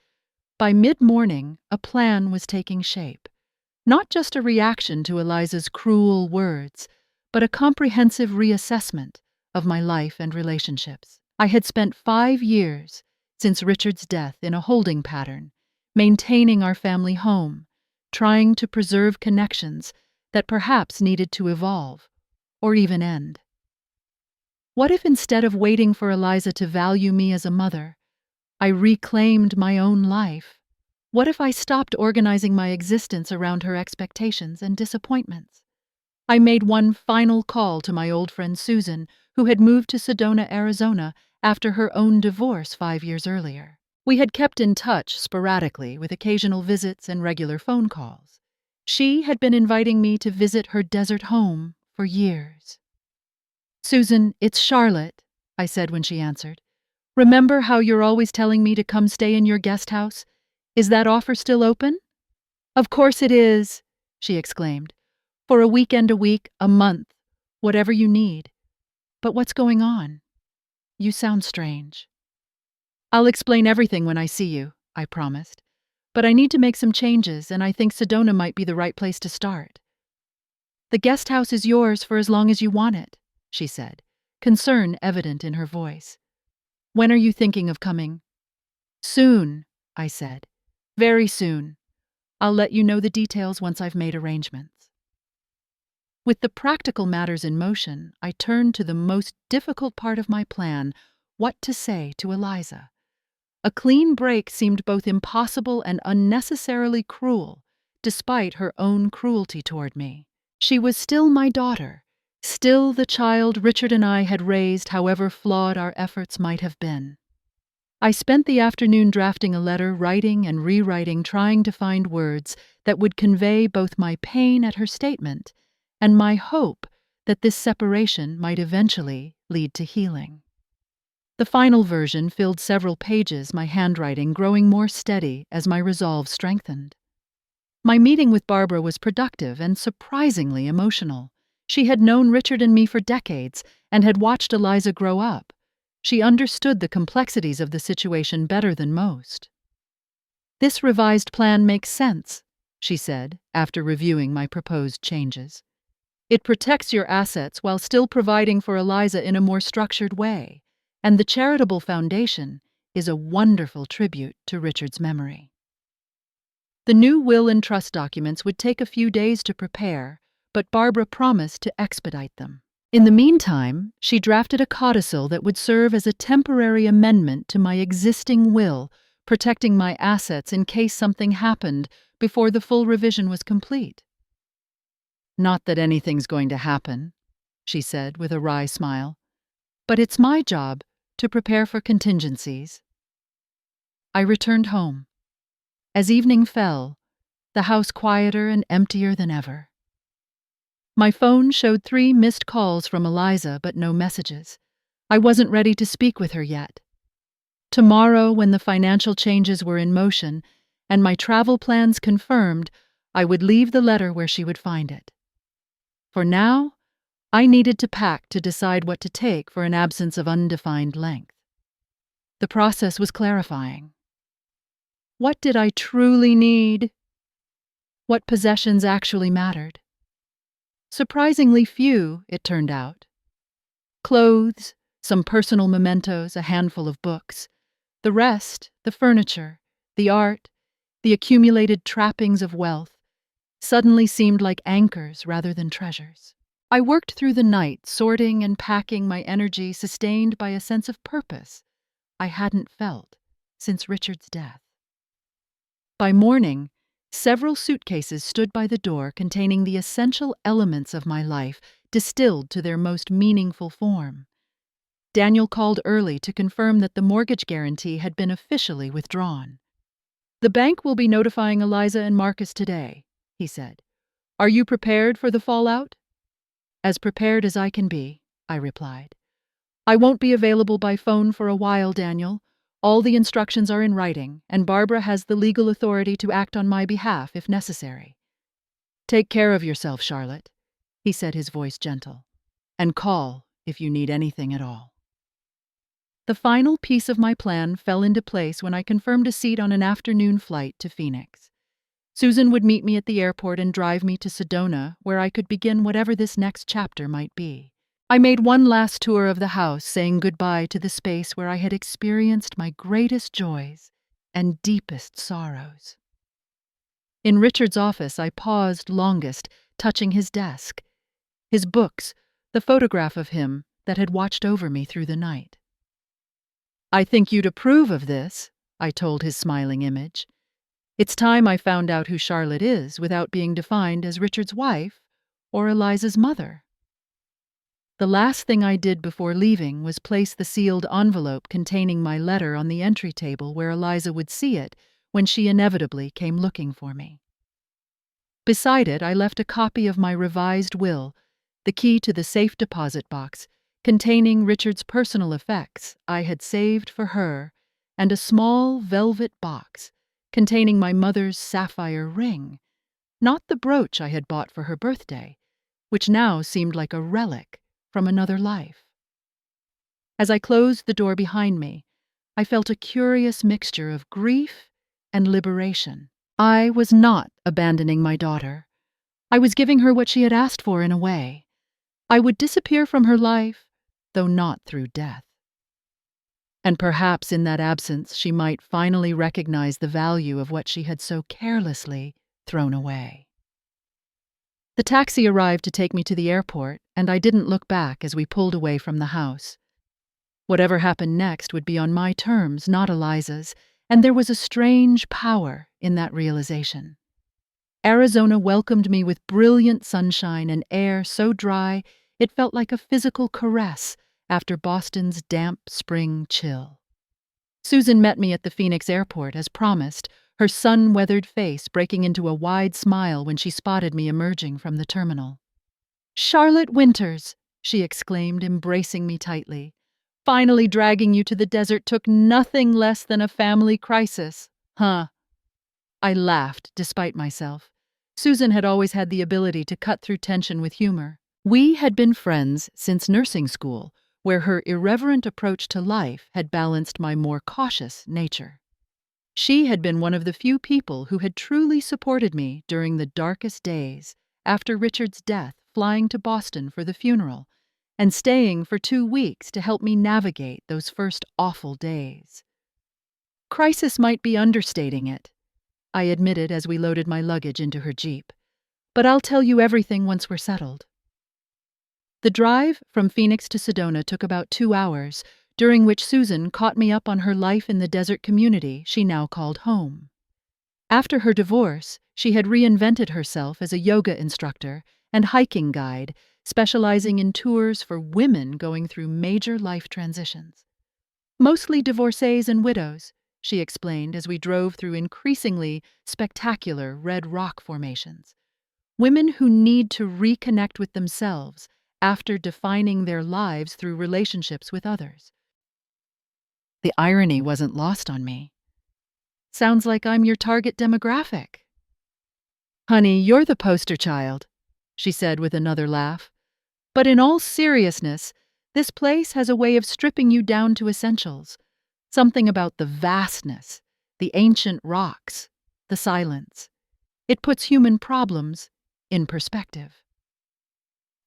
By mid-morning, a plan was taking shape. Not just a reaction to Eliza's cruel words, but a comprehensive reassessment of my life and relationships. I had spent 5 years since Richard's death in a holding pattern, maintaining our family home, trying to preserve connections that perhaps needed to evolve, or even end. What if instead of waiting for Eliza to value me as a mother, I reclaimed my own life? What if I stopped organizing my existence around her expectations and disappointments? I made one final call to my old friend Susan, who had moved to Sedona, Arizona, after her own divorce 5 years earlier. We had kept in touch sporadically with occasional visits and regular phone calls. She had been inviting me to visit her desert home for years. "Susan, it's Charlotte," I said when she answered. "Remember how you're always telling me to come stay in your guest house? Is that offer still open?" "Of course it is," she exclaimed. "For a weekend a week, a month, whatever you need. But what's going on? You sound strange." "I'll explain everything when I see you," I promised. "But I need to make some changes, and I think Sedona might be the right place to start." "The guest house is yours for as long as you want it," she said, concern evident in her voice. "When are you thinking of coming?" "Soon," I said. "Very soon. I'll let you know the details once I've made arrangements." With the practical matters in motion, I turned to the most difficult part of my plan: what to say to Eliza. A clean break seemed both impossible and unnecessarily cruel, despite her own cruelty toward me. She was still my daughter, still the child Richard and I had raised, however flawed our efforts might have been. I spent the afternoon drafting a letter, writing and rewriting, trying to find words that would convey both my pain at her statement and my hope that this separation might eventually lead to healing. The final version filled several pages, my handwriting growing more steady as my resolve strengthened. My meeting with Barbara was productive and surprisingly emotional. She had known Richard and me for decades and had watched Eliza grow up. She understood the complexities of the situation better than most. "This revised plan makes sense," she said, after reviewing my proposed changes. "It protects your assets while still providing for Eliza in a more structured way, and the charitable foundation is a wonderful tribute to Richard's memory." The new will and trust documents would take a few days to prepare, but Barbara promised to expedite them. In the meantime, she drafted a codicil that would serve as a temporary amendment to my existing will, protecting my assets in case something happened before the full revision was complete. "Not that anything's going to happen," she said with a wry smile, "but it's my job to prepare for contingencies." I returned home. As evening fell, the house quieter and emptier than ever. My phone showed 3 missed calls from Eliza, but no messages. I wasn't ready to speak with her yet. Tomorrow, when the financial changes were in motion and my travel plans confirmed, I would leave the letter where she would find it. For now, I needed to pack to decide what to take for an absence of undefined length. The process was clarifying. What did I truly need? What possessions actually mattered? Surprisingly few, it turned out. Clothes, some personal mementos, a handful of books. The rest, the furniture, the art, the accumulated trappings of wealth, suddenly seemed like anchors rather than treasures. I worked through the night, sorting and packing, my energy sustained by a sense of purpose I hadn't felt since Richard's death. By morning, several suitcases stood by the door containing the essential elements of my life distilled to their most meaningful form. Daniel called early to confirm that the mortgage guarantee had been officially withdrawn. "The bank will be notifying Eliza and Marcus today," he said. "Are you prepared for the fallout?" "As prepared as I can be," I replied. I won't be available by phone for a while, Daniel. All the instructions are in writing, and Barbara has the legal authority to act on my behalf if necessary. Take care of yourself, Charlotte, he said, his voice gentle, and call if you need anything at all. The final piece of my plan fell into place when I confirmed a seat on an afternoon flight to Phoenix. Susan would meet me at the airport and drive me to Sedona, where I could begin whatever this next chapter might be. I made one last tour of the house, saying goodbye to the space where I had experienced my greatest joys and deepest sorrows. In Richard's office, I paused longest, touching his desk, his books, the photograph of him that had watched over me through the night. I think you'd approve of this, I told his smiling image. It's time I found out who Charlotte is without being defined as Richard's wife or Eliza's mother. The last thing I did before leaving was place the sealed envelope containing my letter on the entry table where Eliza would see it when she inevitably came looking for me. Beside it, I left a copy of my revised will, the key to the safe deposit box containing Richard's personal effects I had saved for her, and a small velvet box containing my mother's sapphire ring, not the brooch I had bought for her birthday, which now seemed like a relic from another life. As I closed the door behind me, I felt a curious mixture of grief and liberation. I was not abandoning my daughter. I was giving her what she had asked for in a way. I would disappear from her life, though not through death. And perhaps in that absence she might finally recognize the value of what she had so carelessly thrown away. The taxi arrived to take me to the airport, and I didn't look back as we pulled away from the house. Whatever happened next would be on my terms, not Eliza's, and there was a strange power in that realization. Arizona welcomed me with brilliant sunshine and air so dry it felt like a physical caress after Boston's damp spring chill. Susan met me at the Phoenix airport as promised, her sun-weathered face breaking into a wide smile when she spotted me emerging from the terminal. "Charlotte Winters," she exclaimed, embracing me tightly. "Finally dragging you to the desert took nothing less than a family crisis, huh?" I laughed, despite myself. Susan had always had the ability to cut through tension with humor. We had been friends since nursing school, where her irreverent approach to life had balanced my more cautious nature. She had been one of the few people who had truly supported me during the darkest days, after Richard's death, flying to Boston for the funeral, and staying for 2 weeks to help me navigate those first awful days. Crisis might be understating it, I admitted as we loaded my luggage into her Jeep. But I'll tell you everything once we're settled. The drive from Phoenix to Sedona took about 2 hours, during which Susan caught me up on her life in the desert community she now called home. After her divorce, she had reinvented herself as a yoga instructor and hiking guide, specializing in tours for women going through major life transitions. Mostly divorcees and widows, she explained as we drove through increasingly spectacular red rock formations. Women who need to reconnect with themselves after defining their lives through relationships with others. The irony wasn't lost on me. Sounds like I'm your target demographic. Honey, you're the poster child, she said with another laugh. But in all seriousness, this place has a way of stripping you down to essentials. Something about the vastness, the ancient rocks, the silence. It puts human problems in perspective.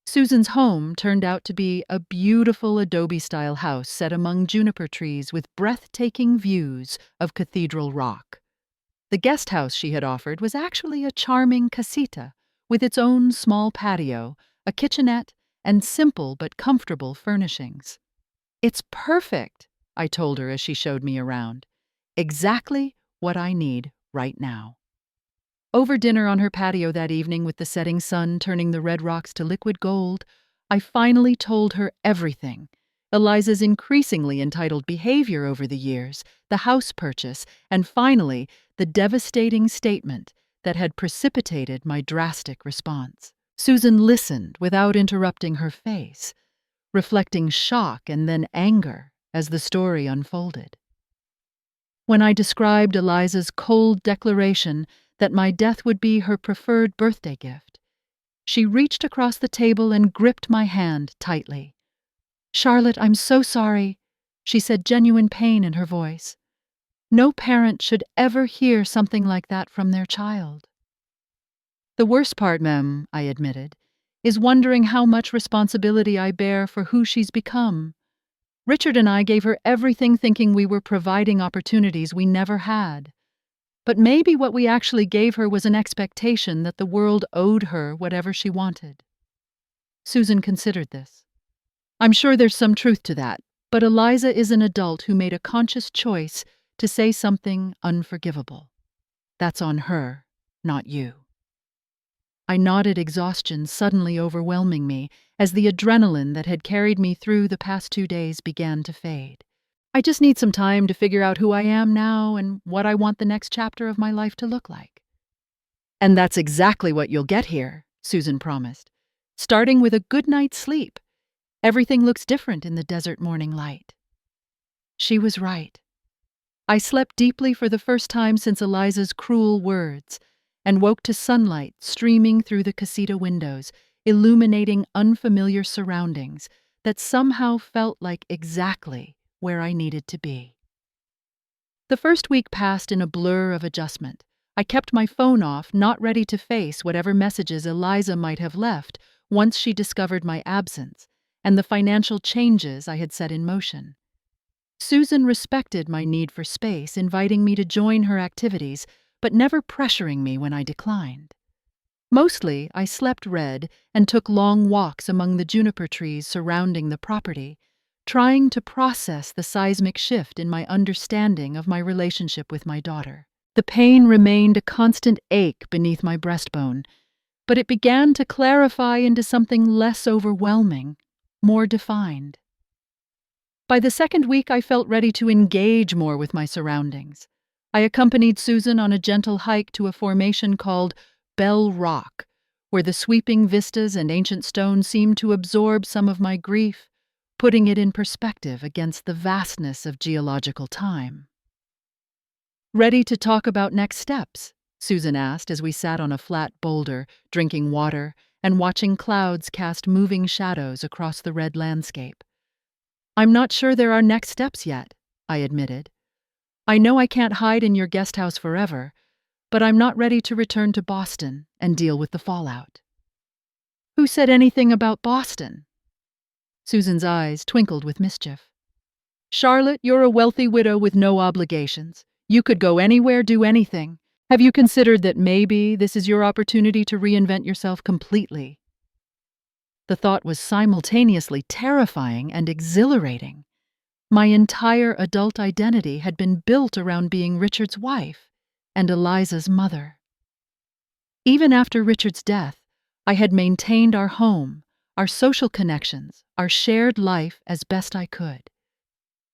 Susan's home turned out to be a beautiful adobe-style house set among juniper trees with breathtaking views of Cathedral Rock. The guest house she had offered was actually a charming casita with its own small patio, a kitchenette, and simple but comfortable furnishings. "It's perfect," I told her as she showed me around. "Exactly what I need right now." Over dinner on her patio that evening, with the setting sun turning the red rocks to liquid gold, I finally told her everything. Eliza's increasingly entitled behavior over the years, the house purchase, and finally, the devastating statement that had precipitated my drastic response. Susan listened without interrupting her face. reflecting shock and then anger as the story unfolded. When I described Eliza's cold declaration that my death would be her preferred birthday gift, she reached across the table and gripped my hand tightly. "Charlotte, I'm so sorry," she said, genuine pain in her voice. "No parent should ever hear something like that from their child." "The worst part, Mem," I admitted, "is wondering how much responsibility I bear for who she's become. Richard and I gave her everything thinking we were providing opportunities we never had. But maybe what we actually gave her was an expectation that the world owed her whatever she wanted." Susan considered this. "I'm sure there's some truth to that, but Eliza is an adult who made a conscious choice to say something unforgivable. That's on her, not you." I nodded, exhaustion suddenly overwhelming me as the adrenaline that had carried me through the past 2 days began to fade. "I just need some time to figure out who I am now and what I want the next chapter of my life to look like." "And that's exactly what you'll get here," Susan promised. "Starting with a good night's sleep. Everything looks different in the desert morning light." She was right. I slept deeply for the first time since Eliza's cruel words, and woke to sunlight streaming through the casita windows, illuminating unfamiliar surroundings that somehow felt like exactly where I needed to be. The first week passed in a blur of adjustment. I kept my phone off, not ready to face whatever messages Eliza might have left once she discovered my absence and the financial changes I had set in motion. Susan respected my need for space, inviting me to join her activities, but never pressuring me when I declined. Mostly, I slept read and took long walks among the juniper trees surrounding the property, trying to process the seismic shift in my understanding of my relationship with my daughter. The pain remained a constant ache beneath my breastbone, but it began to clarify into something less overwhelming, more defined. By the second week, I felt ready to engage more with my surroundings. I accompanied Susan on a gentle hike to a formation called Bell Rock, where the sweeping vistas and ancient stone seemed to absorb some of my grief, putting it in perspective against the vastness of geological time. "Ready to talk about next steps?" Susan asked as we sat on a flat boulder, drinking water and watching clouds cast moving shadows across the red landscape. "I'm not sure there are next steps yet," I admitted. "I know I can't hide in your guest house forever, but I'm not ready to return to Boston and deal with the fallout." "Who said anything about Boston?" Susan's eyes twinkled with mischief. "Charlotte, you're a wealthy widow with no obligations. You could go anywhere, do anything. Have you considered that maybe this is your opportunity to reinvent yourself completely?" The thought was simultaneously terrifying and exhilarating. My entire adult identity had been built around being Richard's wife and Eliza's mother. Even after Richard's death, I had maintained our home, our social connections, our shared life as best I could.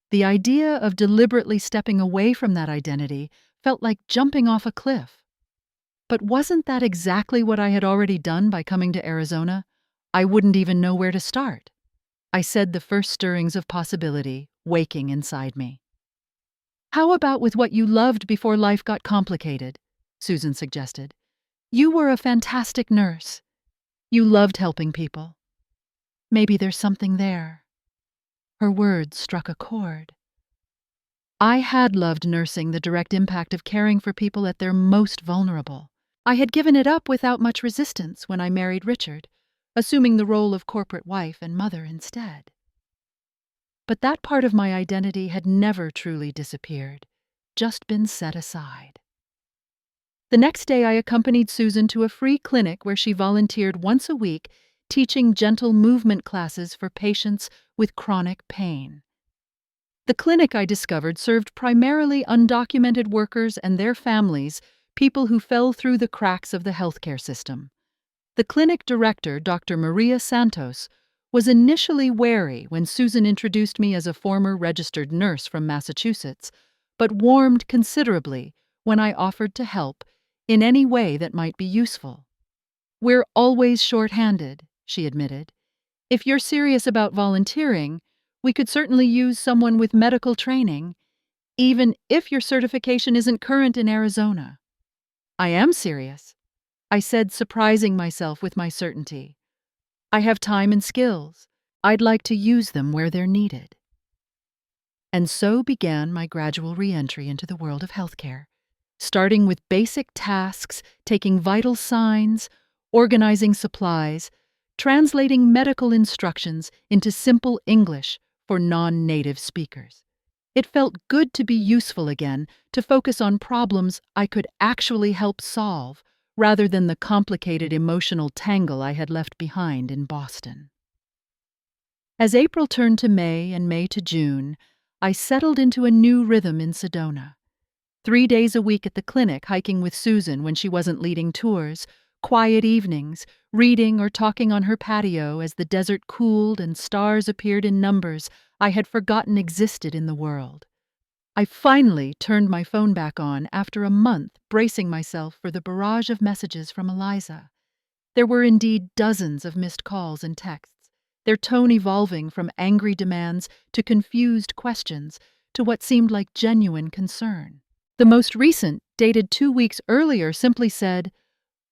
The idea of deliberately stepping away from that identity felt like jumping off a cliff. But wasn't that exactly what I had already done by coming to Arizona? I wouldn't even know where to start. I said, the first stirrings of possibility waking inside me. "How about with what you loved before life got complicated?" Susan suggested. "You were a fantastic nurse. You loved helping people. Maybe there's something there." Her words struck a chord. I had loved nursing, the direct impact of caring for people at their most vulnerable. I had given it up without much resistance when I married Richard, assuming the role of corporate wife and mother instead. But that part of my identity had never truly disappeared, just been set aside. The next day, I accompanied Susan to a free clinic where she volunteered once a week, teaching gentle movement classes for patients with chronic pain. The clinic, I discovered, served primarily undocumented workers and their families, people who fell through the cracks of the healthcare system. The clinic director, Dr. Maria Santos, was initially wary when Susan introduced me as a former registered nurse from Massachusetts, but warmed considerably when I offered to help in any way that might be useful. "We're always short-handed," she admitted. If you're serious about volunteering, we could certainly use someone with medical training, even if your certification isn't current in Arizona." "I am serious," I said, surprising myself with my certainty. "I have time and skills. I'd like to use them where they're needed." And so began my gradual re-entry into the world of healthcare, starting with basic tasks, taking vital signs, organizing supplies, translating medical instructions into simple English for non-native speakers. It felt good to be useful again, to focus on problems I could actually help solve, rather than the complicated emotional tangle I had left behind in Boston. As April turned to May and May to June, I settled into a new rhythm in Sedona. 3 days a week at the clinic, hiking with Susan when she wasn't leading tours, quiet evenings, reading or talking on her patio as the desert cooled and stars appeared in numbers I had forgotten existed in the world. I finally turned my phone back on after a month bracing myself for the barrage of messages from Eliza. There were indeed dozens of missed calls and texts, their tone evolving from angry demands to confused questions to what seemed like genuine concern. The most recent, dated 2 weeks earlier, simply said,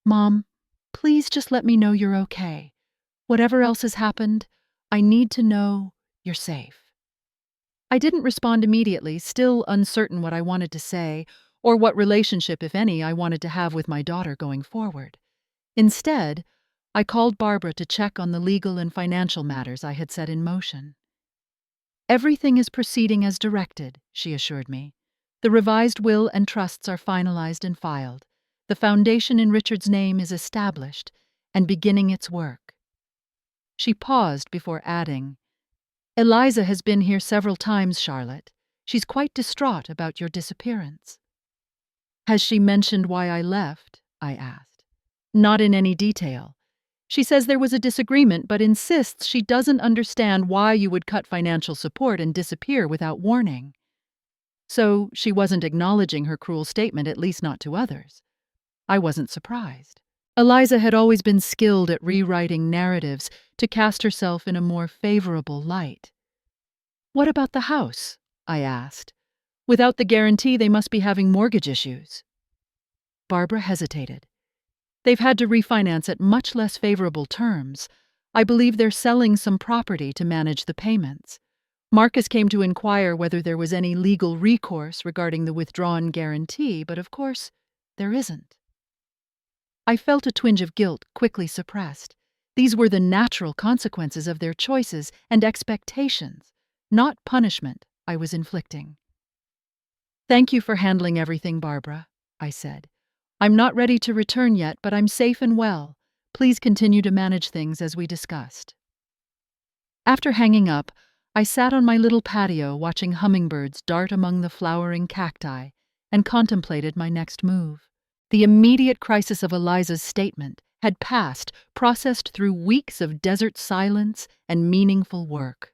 "Mom, please just let me know you're okay. Whatever else has happened, I need to know you're safe." I didn't respond immediately, still uncertain what I wanted to say, or what relationship, if any, I wanted to have with my daughter going forward. Instead, I called Barbara to check on the legal and financial matters I had set in motion. "Everything is proceeding as directed," she assured me. "The revised will and trusts are finalized and filed. The foundation in Richard's name is established and beginning its work." She paused before adding, "Eliza has been here several times, Charlotte. She's quite distraught about your disappearance." "Has she mentioned why I left?" I asked. "Not in any detail. She says there was a disagreement, but insists she doesn't understand why you would cut financial support and disappear without warning." So she wasn't acknowledging her cruel statement, at least not to others. I wasn't surprised. Eliza had always been skilled at rewriting narratives to cast herself in a more favorable light. "What about the house?" I asked. "Without the guarantee, they must be having mortgage issues." Barbara hesitated. "They've had to refinance at much less favorable terms. I believe they're selling some property to manage the payments. Marcus came to inquire whether there was any legal recourse regarding the withdrawn guarantee, but of course, there isn't." I felt a twinge of guilt, quickly suppressed. These were the natural consequences of their choices and expectations, not punishment I was inflicting. "Thank you for handling everything, Barbara," I said. "I'm not ready to return yet, but I'm safe and well. Please continue to manage things as we discussed." After hanging up, I sat on my little patio watching hummingbirds dart among the flowering cacti and contemplated my next move. The immediate crisis of Eliza's statement had passed, processed through weeks of desert silence and meaningful work.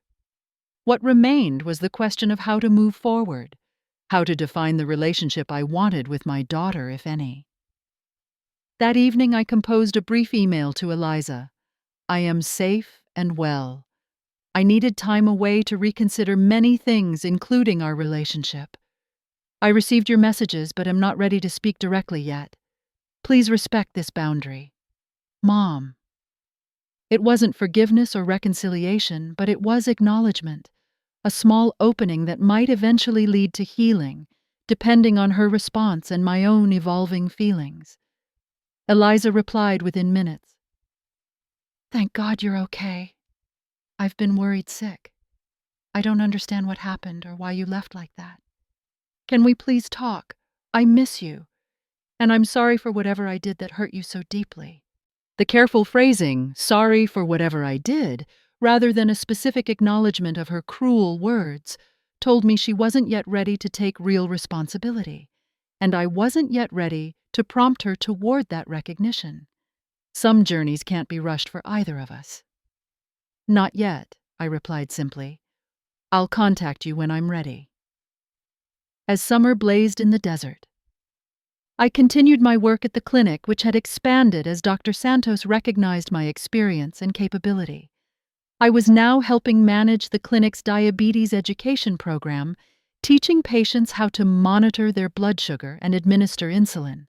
What remained was the question of how to move forward, how to define the relationship I wanted with my daughter, if any. That evening I composed a brief email to Eliza. "I am safe and well. I needed time away to reconsider many things, including our relationship. I received your messages, but am not ready to speak directly yet. Please respect this boundary. Mom." It wasn't forgiveness or reconciliation, but it was acknowledgement, a small opening that might eventually lead to healing, depending on her response and my own evolving feelings. Eliza replied within minutes. "Thank God you're okay. I've been worried sick. I don't understand what happened or why you left like that. Can we please talk? I miss you. And I'm sorry for whatever I did that hurt you so deeply." The careful phrasing, "sorry for whatever I did," rather than a specific acknowledgement of her cruel words, told me she wasn't yet ready to take real responsibility, and I wasn't yet ready to prompt her toward that recognition. Some journeys can't be rushed for either of us. "Not yet," I replied simply. "I'll contact you when I'm ready." As summer blazed in the desert, I continued my work at the clinic, which had expanded as Dr. Santos recognized my experience and capability. I was now helping manage the clinic's diabetes education program, teaching patients how to monitor their blood sugar and administer insulin.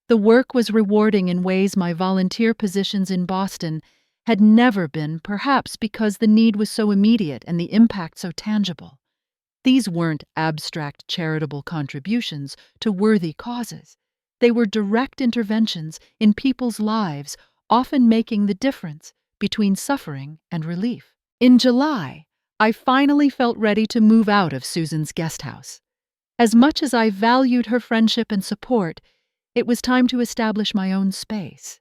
The work was rewarding in ways my volunteer positions in Boston had never been, perhaps because the need was so immediate and the impact so tangible. These weren't abstract charitable contributions to worthy causes. They were direct interventions in people's lives, often making the difference between suffering and relief. In July, I finally felt ready to move out of Susan's guest house. As much as I valued her friendship and support, it was time to establish my own space.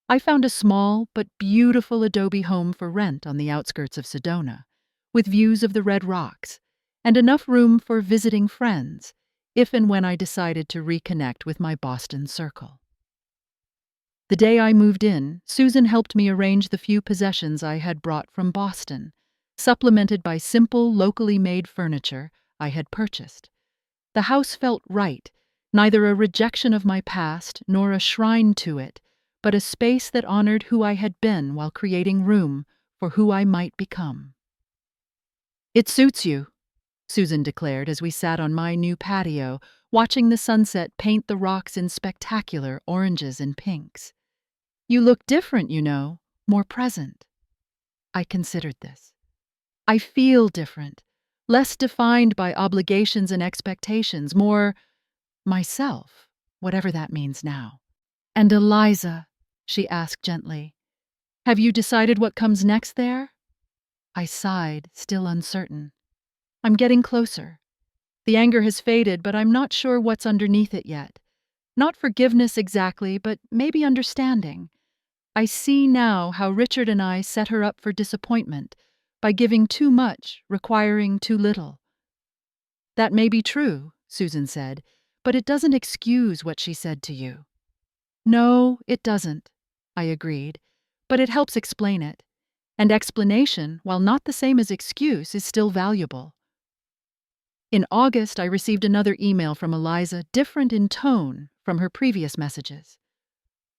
I found a small but beautiful adobe home for rent on the outskirts of Sedona, with views of the Red Rocks, and enough room for visiting friends, if and when I decided to reconnect with my Boston circle. The day I moved in, Susan helped me arrange the few possessions I had brought from Boston, supplemented by simple, locally made furniture I had purchased. The house felt right, neither a rejection of my past nor a shrine to it, but a space that honored who I had been while creating room for who I might become. "It suits you," Susan declared as we sat on my new patio, watching the sunset paint the rocks in spectacular oranges and pinks. "You look different, you know, more present." I considered this. I feel different, less defined by obligations and expectations, more myself, whatever that means now. "And Eliza," she asked gently, "have you decided what comes next there?" I sighed, still uncertain. "I'm getting closer. The anger has faded, but I'm not sure what's underneath it yet. Not forgiveness exactly, but maybe understanding. I see now how Richard and I set her up for disappointment by giving too much, requiring too little." "That may be true," Susan said, "but it doesn't excuse what she said to you." "No, it doesn't," I agreed, "but it helps explain it. And explanation, while not the same as excuse, is still valuable." In August, I received another email from Eliza, different in tone from her previous messages.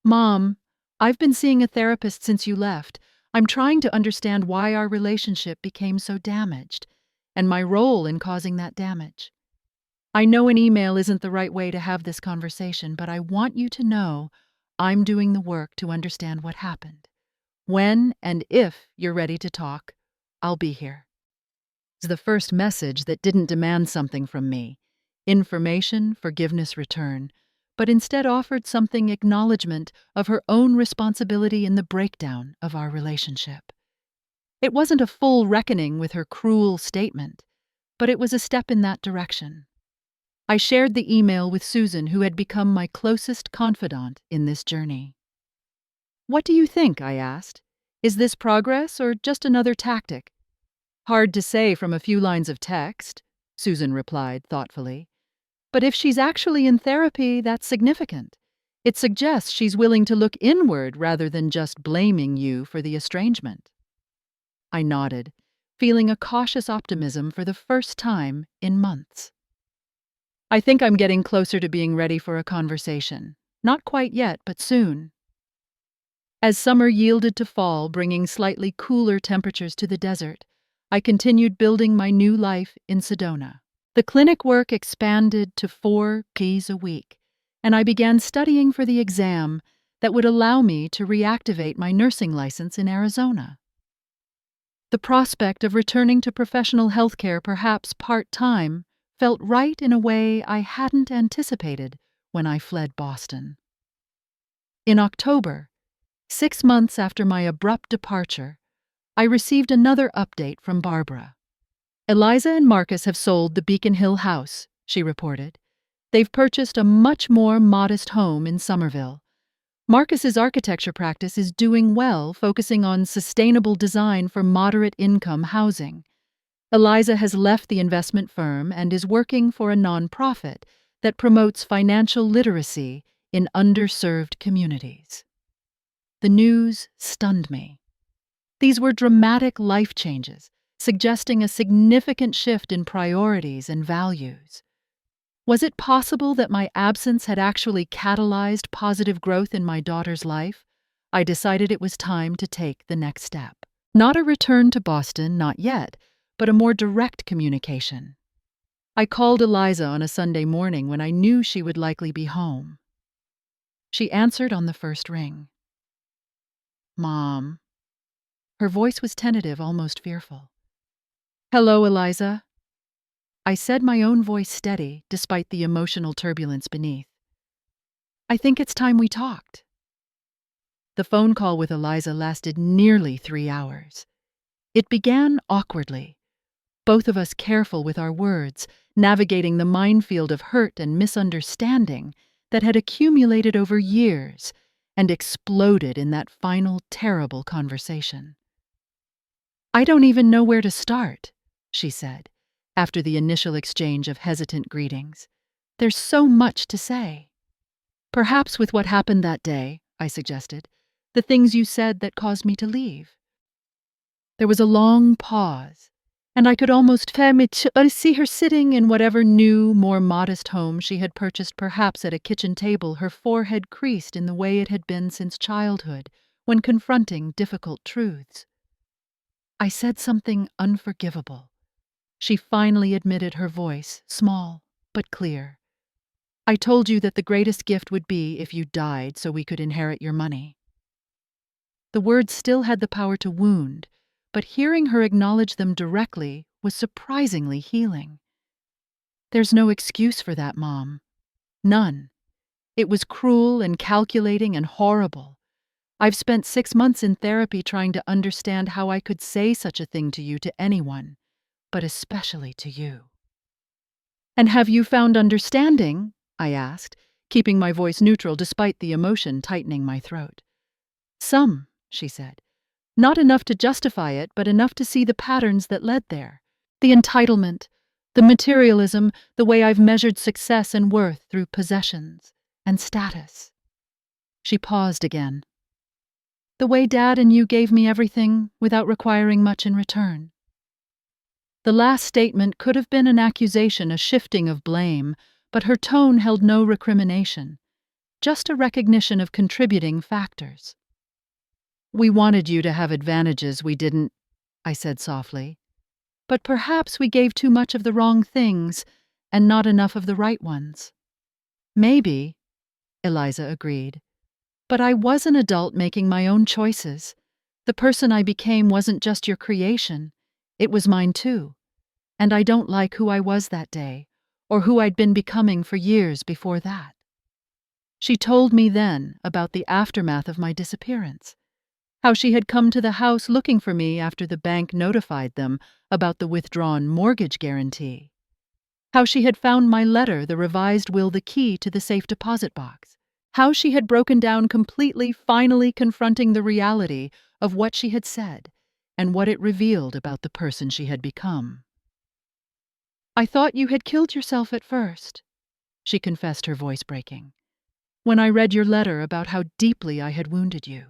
"Mom, I've been seeing a therapist since you left. I'm trying to understand why our relationship became so damaged, and my role in causing that damage. I know an email isn't the right way to have this conversation, but I want you to know I'm doing the work to understand what happened. When and if you're ready to talk, I'll be here." It was the first message that didn't demand something from me, information, forgiveness, return, but instead offered something acknowledgement of her own responsibility in the breakdown of our relationship. It wasn't a full reckoning with her cruel statement, but it was a step in that direction. I shared the email with Susan, who had become my closest confidant in this journey. "What do you think?" I asked. "Is this progress or just another tactic?" "Hard to say from a few lines of text," Susan replied thoughtfully. "But if she's actually in therapy, that's significant. It suggests she's willing to look inward rather than just blaming you for the estrangement." I nodded, feeling a cautious optimism for the first time in months. "I think I'm getting closer to being ready for a conversation. Not quite yet, but soon." As summer yielded to fall, bringing slightly cooler temperatures to the desert, I continued building my new life in Sedona. The clinic work expanded to 4 Ps a week, and I began studying for the exam that would allow me to reactivate my nursing license in Arizona. The prospect of returning to professional healthcare, perhaps part-time, felt right in a way I hadn't anticipated when I fled Boston. In October, 6 months after my abrupt departure, I received another update from Barbara. "Eliza and Marcus have sold the Beacon Hill house," she reported. "They've purchased a much more modest home in Somerville. Marcus's architecture practice is doing well, focusing on sustainable design for moderate-income housing. Eliza has left the investment firm and is working for a nonprofit that promotes financial literacy in underserved communities." The news stunned me. These were dramatic life changes, suggesting a significant shift in priorities and values. Was it possible that my absence had actually catalyzed positive growth in my daughter's life? I decided it was time to take the next step. Not a return to Boston, not yet, but a more direct communication. I called Eliza on a Sunday morning when I knew she would likely be home. She answered on the first ring. Mom. Her voice was tentative, almost fearful. Hello, Eliza. I said, my own voice steady, despite the emotional turbulence beneath. I think it's time we talked. The phone call with Eliza lasted nearly 3 hours. It began awkwardly, both of us careful with our words, navigating the minefield of hurt and misunderstanding that had accumulated over years and exploded in that final terrible conversation. I don't even know where to start, she said, after the initial exchange of hesitant greetings. There's so much to say. Perhaps with what happened that day, I suggested, the things you said that caused me to leave. There was a long pause, and I could almost see her sitting in whatever new, more modest home she had purchased, perhaps at a kitchen table, her forehead creased in the way it had been since childhood, when confronting difficult truths. I said something unforgivable. She finally admitted, her voice small but clear. I told you that the greatest gift would be if you died so we could inherit your money. The words still had the power to wound, but hearing her acknowledge them directly was surprisingly healing. There's no excuse for that, Mom. None. It was cruel and calculating and horrible. I've spent 6 months in therapy trying to understand how I could say such a thing to you, to anyone, but especially to you. And have you found understanding? I asked, keeping my voice neutral despite the emotion tightening my throat. Some, she said. Not enough to justify it, but enough to see the patterns that led there. The entitlement, the materialism, the way I've measured success and worth through possessions and status. She paused again. The way Dad and you gave me everything without requiring much in return. The last statement could have been an accusation, a shifting of blame, but her tone held no recrimination, just a recognition of contributing factors. We wanted you to have advantages we didn't, I said softly. But perhaps we gave too much of the wrong things and not enough of the right ones. Maybe, Eliza agreed. But I was an adult making my own choices. The person I became wasn't just your creation. It was mine too. And I don't like who I was that day, or who I'd been becoming for years before that. She told me then about the aftermath of my disappearance, how she had come to the house looking for me after the bank notified them about the withdrawn mortgage guarantee, how she had found my letter, the revised will, the key to the safe deposit box, how she had broken down completely, finally confronting the reality of what she had said and what it revealed about the person she had become. I thought you had killed yourself at first, she confessed, her voice breaking. When I read your letter about how deeply I had wounded you,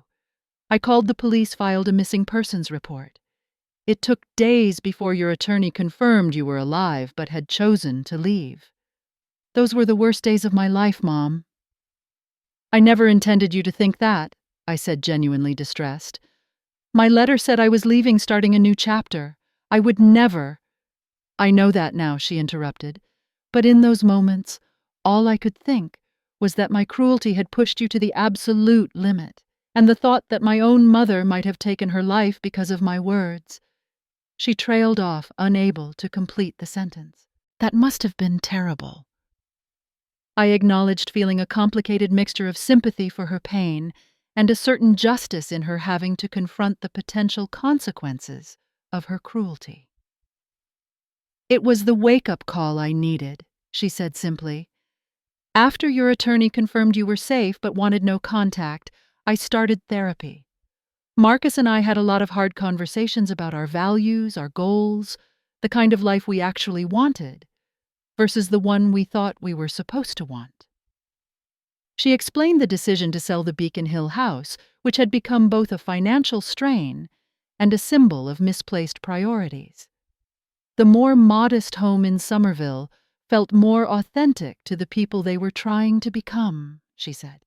I called the police, filed a missing persons report. It took days before your attorney confirmed you were alive but had chosen to leave. Those were the worst days of my life, Mom. I never intended you to think that, I said, genuinely distressed. My letter said I was leaving, starting a new chapter. I would never. I know that now, she interrupted. But in those moments, all I could think was that my cruelty had pushed you to the absolute limit, and the thought that my own mother might have taken her life because of my words. She trailed off, unable to complete the sentence. That must have been terrible. I acknowledged feeling a complicated mixture of sympathy for her pain and a certain justice in her having to confront the potential consequences of her cruelty. It was the wake-up call I needed, she said simply. After your attorney confirmed you were safe but wanted no contact, I started therapy. Marcus and I had a lot of hard conversations about our values, our goals, the kind of life we actually wanted, versus the one we thought we were supposed to want. She explained the decision to sell the Beacon Hill house, which had become both a financial strain and a symbol of misplaced priorities. The more modest home in Somerville felt more authentic to the people they were trying to become, she said.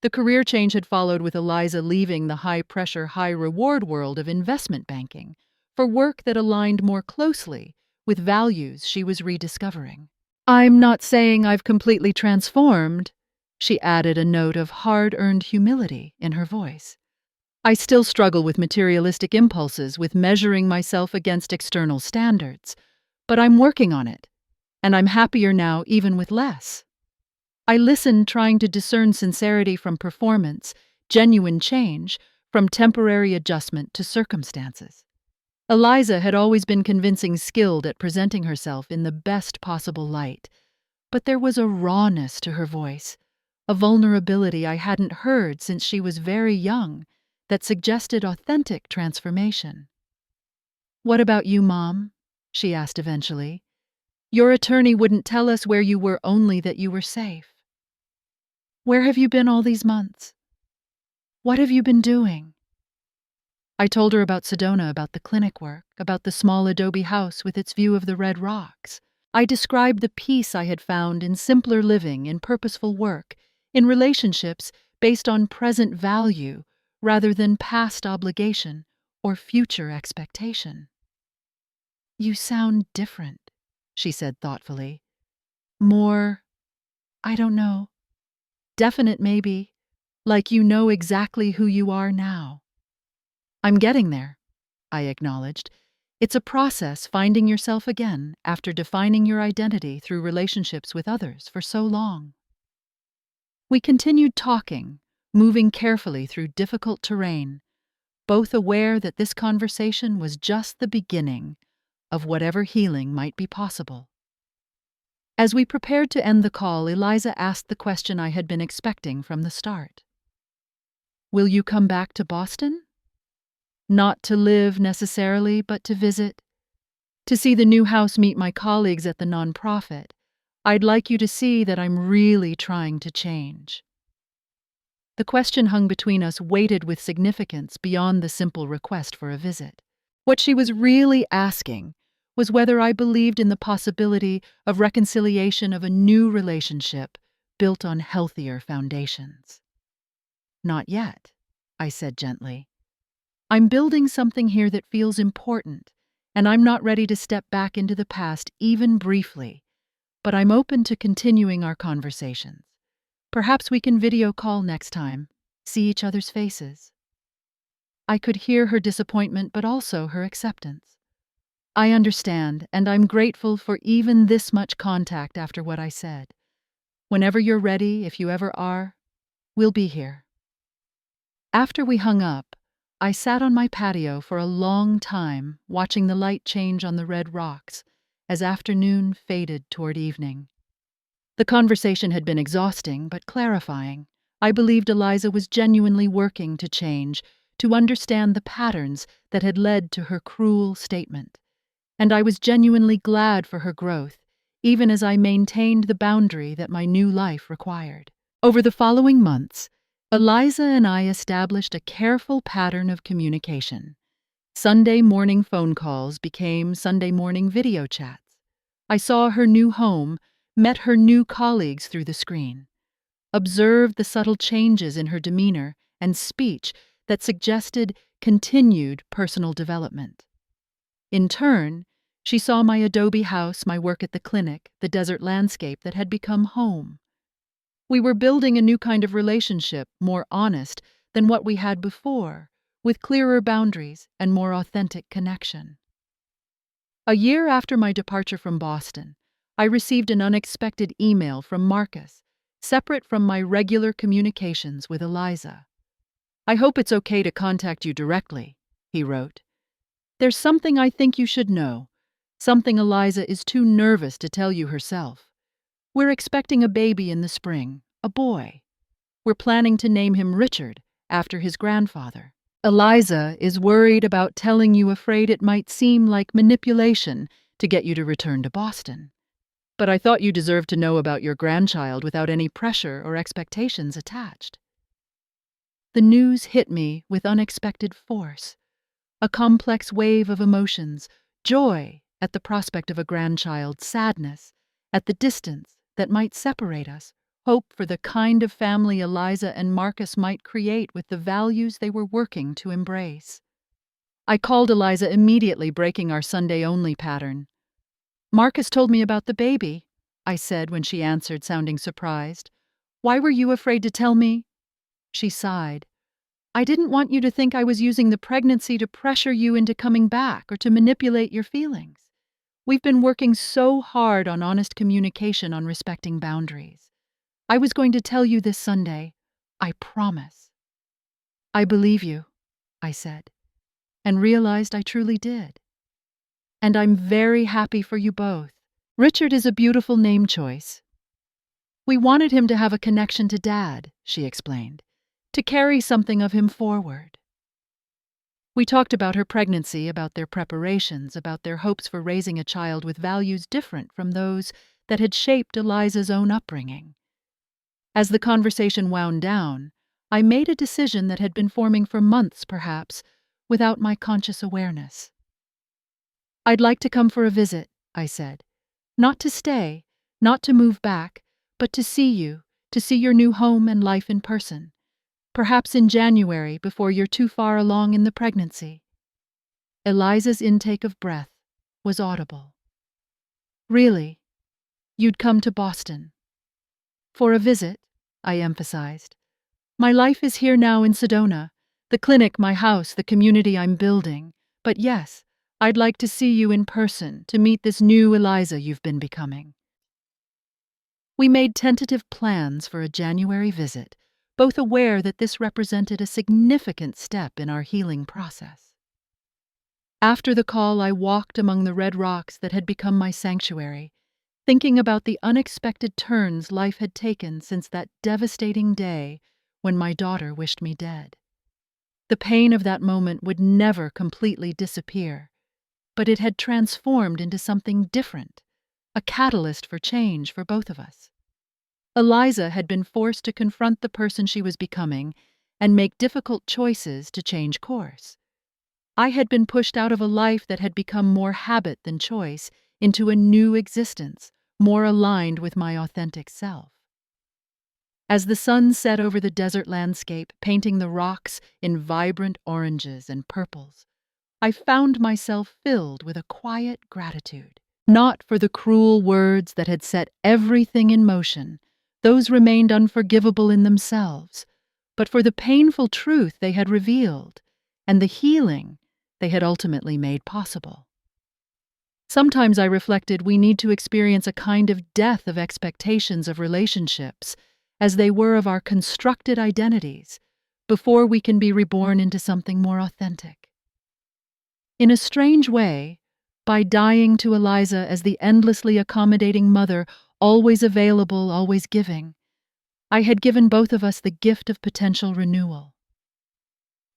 The career change had followed with Eliza leaving the high-pressure, high-reward world of investment banking for work that aligned more closely with values she was rediscovering. "I'm not saying I've completely transformed," she added, a note of hard-earned humility in her voice. "I still struggle with materialistic impulses, with measuring myself against external standards, but I'm working on it, and I'm happier now even with less." I listened, trying to discern sincerity from performance, genuine change from temporary adjustment to circumstances. Eliza had always been convincing, skilled at presenting herself in the best possible light, but there was a rawness to her voice, a vulnerability I hadn't heard since she was very young, that suggested authentic transformation. "What about you, Mom?" she asked eventually. "Your attorney wouldn't tell us where you were, only that you were safe. Where have you been all these months? What have you been doing?" I told her about Sedona, about the clinic work, about the small adobe house with its view of the red rocks. I described the peace I had found in simpler living, in purposeful work, in relationships based on present value rather than past obligation or future expectation. "You sound different," she said thoughtfully. "More, I don't know, definite maybe, like you know exactly who you are now." "I'm getting there," I acknowledged. "It's a process, finding yourself again after defining your identity through relationships with others for so long." We continued talking, moving carefully through difficult terrain, both aware that this conversation was just the beginning of whatever healing might be possible. As we prepared to end the call, Eliza asked the question I had been expecting from the start. "Will you come back to Boston? Not to live necessarily, but to visit? To see the new house, meet my colleagues at the nonprofit. I'd like you to see that I'm really trying to change." The question hung between us, weighted with significance beyond the simple request for a visit. What she was really asking was whether I believed in the possibility of reconciliation, of a new relationship built on healthier foundations. "Not yet," I said gently. "I'm building something here that feels important, and I'm not ready to step back into the past even briefly, but I'm open to continuing our conversations. Perhaps we can video call next time, see each other's faces." I could hear her disappointment, but also her acceptance. "I understand, and I'm grateful for even this much contact after what I said. Whenever you're ready, if you ever are, we'll be here." After we hung up, I sat on my patio for a long time, watching the light change on the red rocks as afternoon faded toward evening. The conversation had been exhausting, but clarifying. I believed Eliza was genuinely working to change, to understand the patterns that had led to her cruel statement. And I was genuinely glad for her growth, even as I maintained the boundary that my new life required. Over the following months, Eliza and I established a careful pattern of communication. Sunday morning phone calls became Sunday morning video chats. I saw her new home, met her new colleagues through the screen, observed the subtle changes in her demeanor and speech that suggested continued personal development. In turn, she saw my adobe house, my work at the clinic, the desert landscape that had become home. We were building a new kind of relationship, more honest than what we had before, with clearer boundaries and more authentic connection. A year after my departure from Boston, I received an unexpected email from Marcus, separate from my regular communications with Eliza. "I hope it's okay to contact you directly," he wrote. "There's something I think you should know, something Eliza is too nervous to tell you herself. We're expecting a baby in the spring, a boy. We're planning to name him Richard, after his grandfather. Eliza is worried about telling you, afraid it might seem like manipulation to get you to return to Boston. But I thought you deserved to know about your grandchild without any pressure or expectations attached." The news hit me with unexpected force, a complex wave of emotions, joy at the prospect of a grandchild, sadness at the distance that might separate us, hope for the kind of family Eliza and Marcus might create with the values they were working to embrace. I called Eliza immediately, breaking our Sunday-only pattern. "Marcus told me about the baby," I said when she answered, sounding surprised. "Why were you afraid to tell me?" She sighed. "I didn't want you to think I was using the pregnancy to pressure you into coming back or to manipulate your feelings. We've been working so hard on honest communication, on respecting boundaries. I was going to tell you this Sunday. I promise." "I believe you," I said, and realized I truly did. "And I'm very happy for you both. Richard is a beautiful name choice. We wanted him to have a connection to Dad," she explained, "to carry something of him forward." We talked about her pregnancy, about their preparations, about their hopes for raising a child with values different from those that had shaped Eliza's own upbringing. As the conversation wound down, I made a decision that had been forming for months, perhaps, without my conscious awareness. "I'd like to come for a visit," I said. "Not to stay, not to move back, but to see you, to see your new home and life in person. Perhaps in January, before you're too far along in the pregnancy." Eliza's intake of breath was audible. "Really? You'd come to Boston?" "For a visit," I emphasized. "My life is here now in Sedona, the clinic, my house, the community I'm building. But yes, I'd like to see you in person, to meet this new Eliza you've been becoming." We made tentative plans for a January visit, both aware that this represented a significant step in our healing process. After the call, I walked among the red rocks that had become my sanctuary, thinking about the unexpected turns life had taken since that devastating day when my daughter wished me dead. The pain of that moment would never completely disappear, but it had transformed into something different, a catalyst for change for both of us. Eliza had been forced to confront the person she was becoming and make difficult choices to change course. I had been pushed out of a life that had become more habit than choice into a new existence, more aligned with my authentic self. As the sun set over the desert landscape, painting the rocks in vibrant oranges and purples, I found myself filled with a quiet gratitude. Not for the cruel words that had set everything in motion, those remained unforgivable in themselves, but for the painful truth they had revealed and the healing they had ultimately made possible. Sometimes I reflected we need to experience a kind of death of expectations of relationships, as they were of our constructed identities, before we can be reborn into something more authentic. In a strange way, by dying to Eliza as the endlessly accommodating mother, always available, always giving, I had given both of us the gift of potential renewal.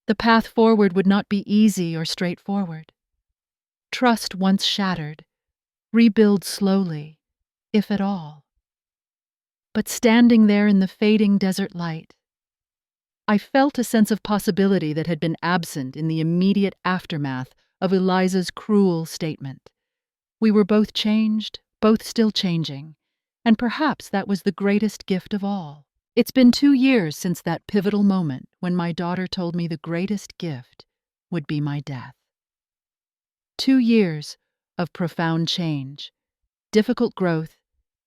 The path forward would not be easy or straightforward. Trust once shattered, rebuild slowly, if at all. But standing there in the fading desert light, I felt a sense of possibility that had been absent in the immediate aftermath of Eliza's cruel statement. We were both changed, both still changing, and perhaps that was the greatest gift of all. It's been 2 years since that pivotal moment when my daughter told me the greatest gift would be my death. 2 years of profound change, difficult growth,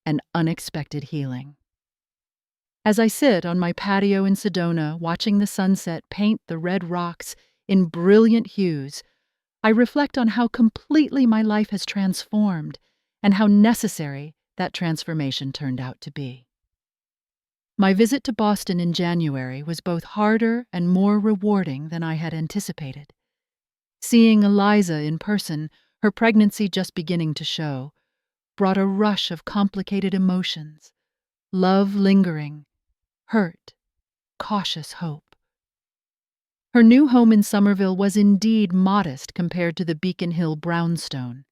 and unexpected healing. As I sit on my patio in Sedona, watching the sunset paint the red rocks in brilliant hues, I reflect on how completely my life has transformed and how necessary that transformation turned out to be. My visit to Boston in January was both harder and more rewarding than I had anticipated. Seeing Eliza in person, her pregnancy just beginning to show, brought a rush of complicated emotions, love lingering, hurt, cautious hope. Her new home in Somerville was indeed modest compared to the Beacon Hill brownstone.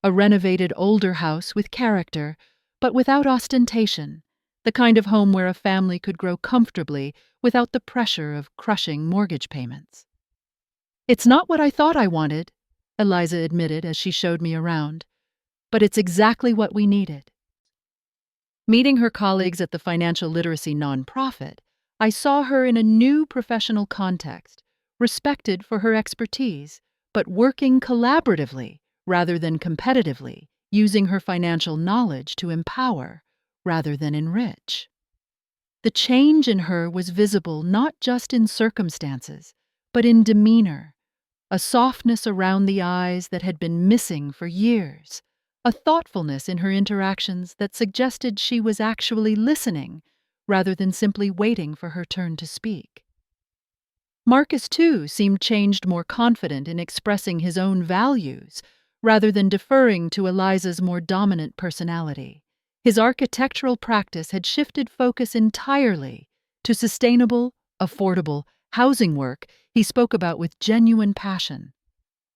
A renovated older house with character, but without ostentation, the kind of home where a family could grow comfortably without the pressure of crushing mortgage payments. "It's not what I thought I wanted," Eliza admitted as she showed me around, "but it's exactly what we needed." Meeting her colleagues at the financial literacy nonprofit, I saw her in a new professional context, respected for her expertise, but working collaboratively rather than competitively, using her financial knowledge to empower rather than enrich. The change in her was visible not just in circumstances, but in demeanor, a softness around the eyes that had been missing for years, a thoughtfulness in her interactions that suggested she was actually listening rather than simply waiting for her turn to speak. Marcus, too, seemed changed, more confident in expressing his own values rather than deferring to Eliza's more dominant personality. His architectural practice had shifted focus entirely to sustainable, affordable housing work he spoke about with genuine passion.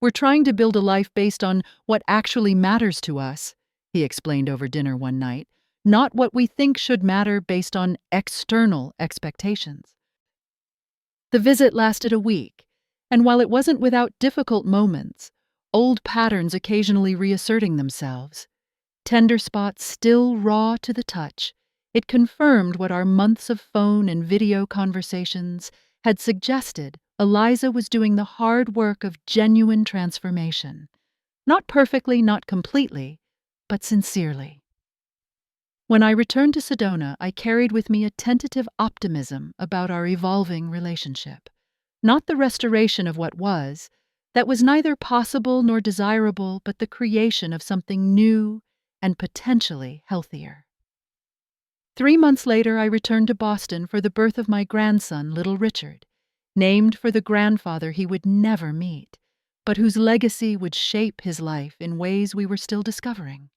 "We're trying to build a life based on what actually matters to us," he explained over dinner one night, "not what we think should matter based on external expectations." The visit lasted a week, and while it wasn't without difficult moments, old patterns occasionally reasserting themselves, tender spots still raw to the touch, it confirmed what our months of phone and video conversations had suggested. Eliza was doing the hard work of genuine transformation. Not perfectly, not completely, but sincerely. When I returned to Sedona, I carried with me a tentative optimism about our evolving relationship. Not the restoration of what was, that was neither possible nor desirable, but the creation of something new and potentially healthier. 3 months later, I returned to Boston for the birth of my grandson, little Richard, named for the grandfather he would never meet, but whose legacy would shape his life in ways we were still discovering.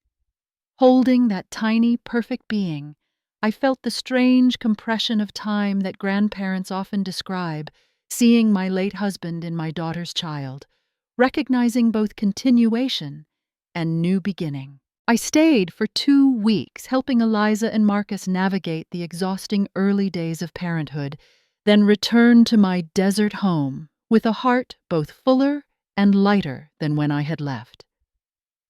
Holding that tiny, perfect being, I felt the strange compression of time that grandparents often describe, seeing my late husband in my daughter's child, recognizing both continuation and new beginning. I stayed for 2 weeks, helping Eliza and Marcus navigate the exhausting early days of parenthood, then returned to my desert home with a heart both fuller and lighter than when I had left.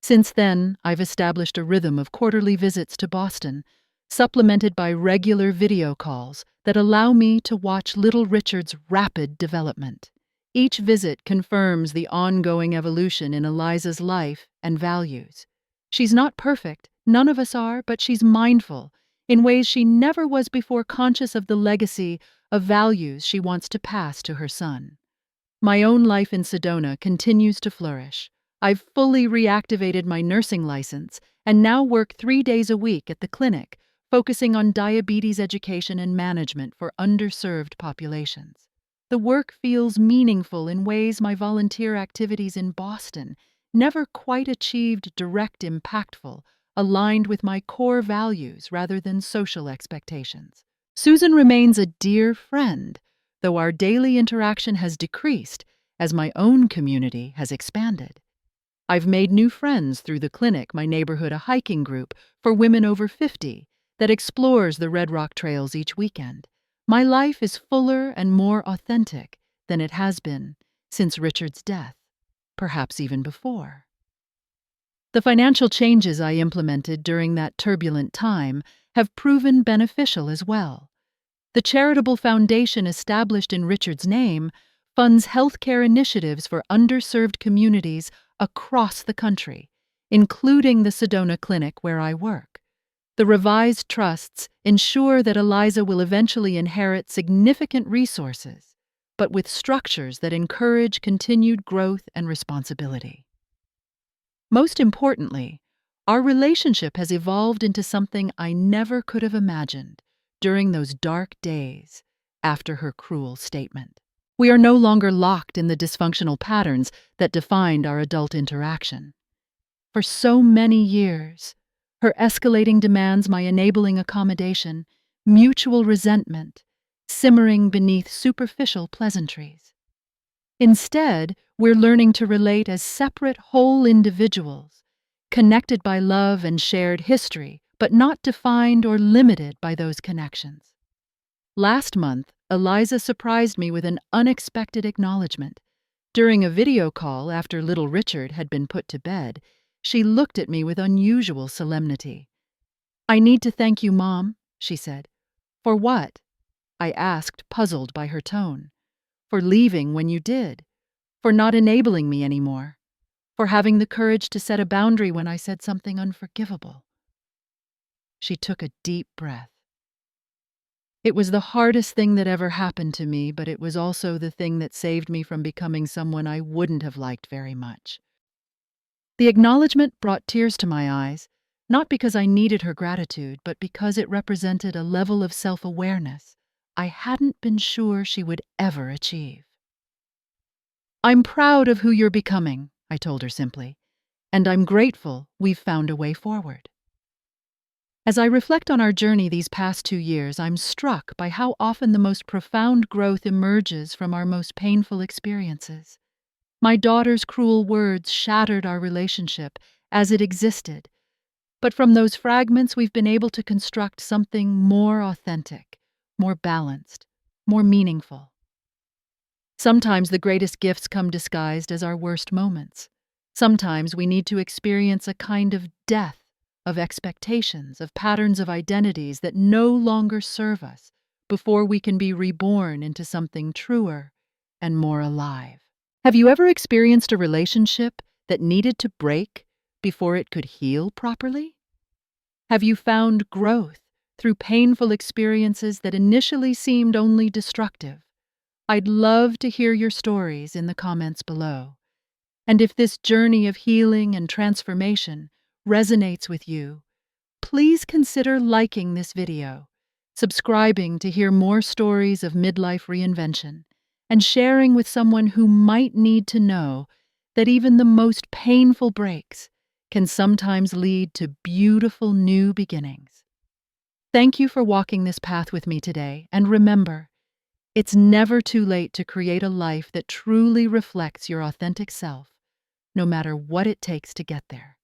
Since then, I've established a rhythm of quarterly visits to Boston, supplemented by regular video calls that allow me to watch little Richard's rapid development. Each visit confirms the ongoing evolution in Eliza's life and values. She's not perfect, none of us are, but she's mindful in ways she never was before, conscious of the legacy of values she wants to pass to her son. My own life in Sedona continues to flourish. I've fully reactivated my nursing license and now work 3 days a week at the clinic, focusing on diabetes education and management for underserved populations. The work feels meaningful in ways my volunteer activities in Boston never quite achieved. Direct, impactful, aligned with my core values rather than social expectations. Susan remains a dear friend, though our daily interaction has decreased as my own community has expanded. I've made new friends through the clinic, my neighborhood, a hiking group for women over 50 that explores the Red Rock trails each weekend. My life is fuller and more authentic than it has been since Richard's death, perhaps even before. The financial changes I implemented during that turbulent time have proven beneficial as well. The charitable foundation established in Richard's name funds healthcare initiatives for underserved communities across the country, including the Sedona Clinic where I work. The revised trusts ensure that Eliza will eventually inherit significant resources, but with structures that encourage continued growth and responsibility. Most importantly, our relationship has evolved into something I never could have imagined during those dark days after her cruel statement. We are no longer locked in the dysfunctional patterns that defined our adult interaction. For so many years, her escalating demands, my enabling accommodation, mutual resentment, simmering beneath superficial pleasantries. Instead, we're learning to relate as separate, whole individuals, connected by love and shared history, but not defined or limited by those connections. Last month, Eliza surprised me with an unexpected acknowledgement. During a video call after little Richard had been put to bed, she looked at me with unusual solemnity. "I need to thank you, Mom," she said. "For what?" I asked, puzzled by her tone. "For leaving when you did. For not enabling me anymore. For having the courage to set a boundary when I said something unforgivable." She took a deep breath. "It was the hardest thing that ever happened to me, but it was also the thing that saved me from becoming someone I wouldn't have liked very much." The acknowledgement brought tears to my eyes, not because I needed her gratitude, but because it represented a level of self-awareness I hadn't been sure she would ever achieve. "I'm proud of who you're becoming," I told her simply, "and I'm grateful we've found a way forward." As I reflect on our journey these past 2 years, I'm struck by how often the most profound growth emerges from our most painful experiences. My daughter's cruel words shattered our relationship as it existed, but from those fragments we've been able to construct something more authentic, more balanced, more meaningful. Sometimes the greatest gifts come disguised as our worst moments. Sometimes we need to experience a kind of death of expectations, of patterns of identities that no longer serve us before we can be reborn into something truer and more alive. Have you ever experienced a relationship that needed to break before it could heal properly? Have you found growth through painful experiences that initially seemed only destructive? I'd love to hear your stories in the comments below. And if this journey of healing and transformation resonates with you, please consider liking this video, subscribing to hear more stories of midlife reinvention, and sharing with someone who might need to know that even the most painful breaks can sometimes lead to beautiful new beginnings. Thank you for walking this path with me today, and remember, it's never too late to create a life that truly reflects your authentic self, no matter what it takes to get there.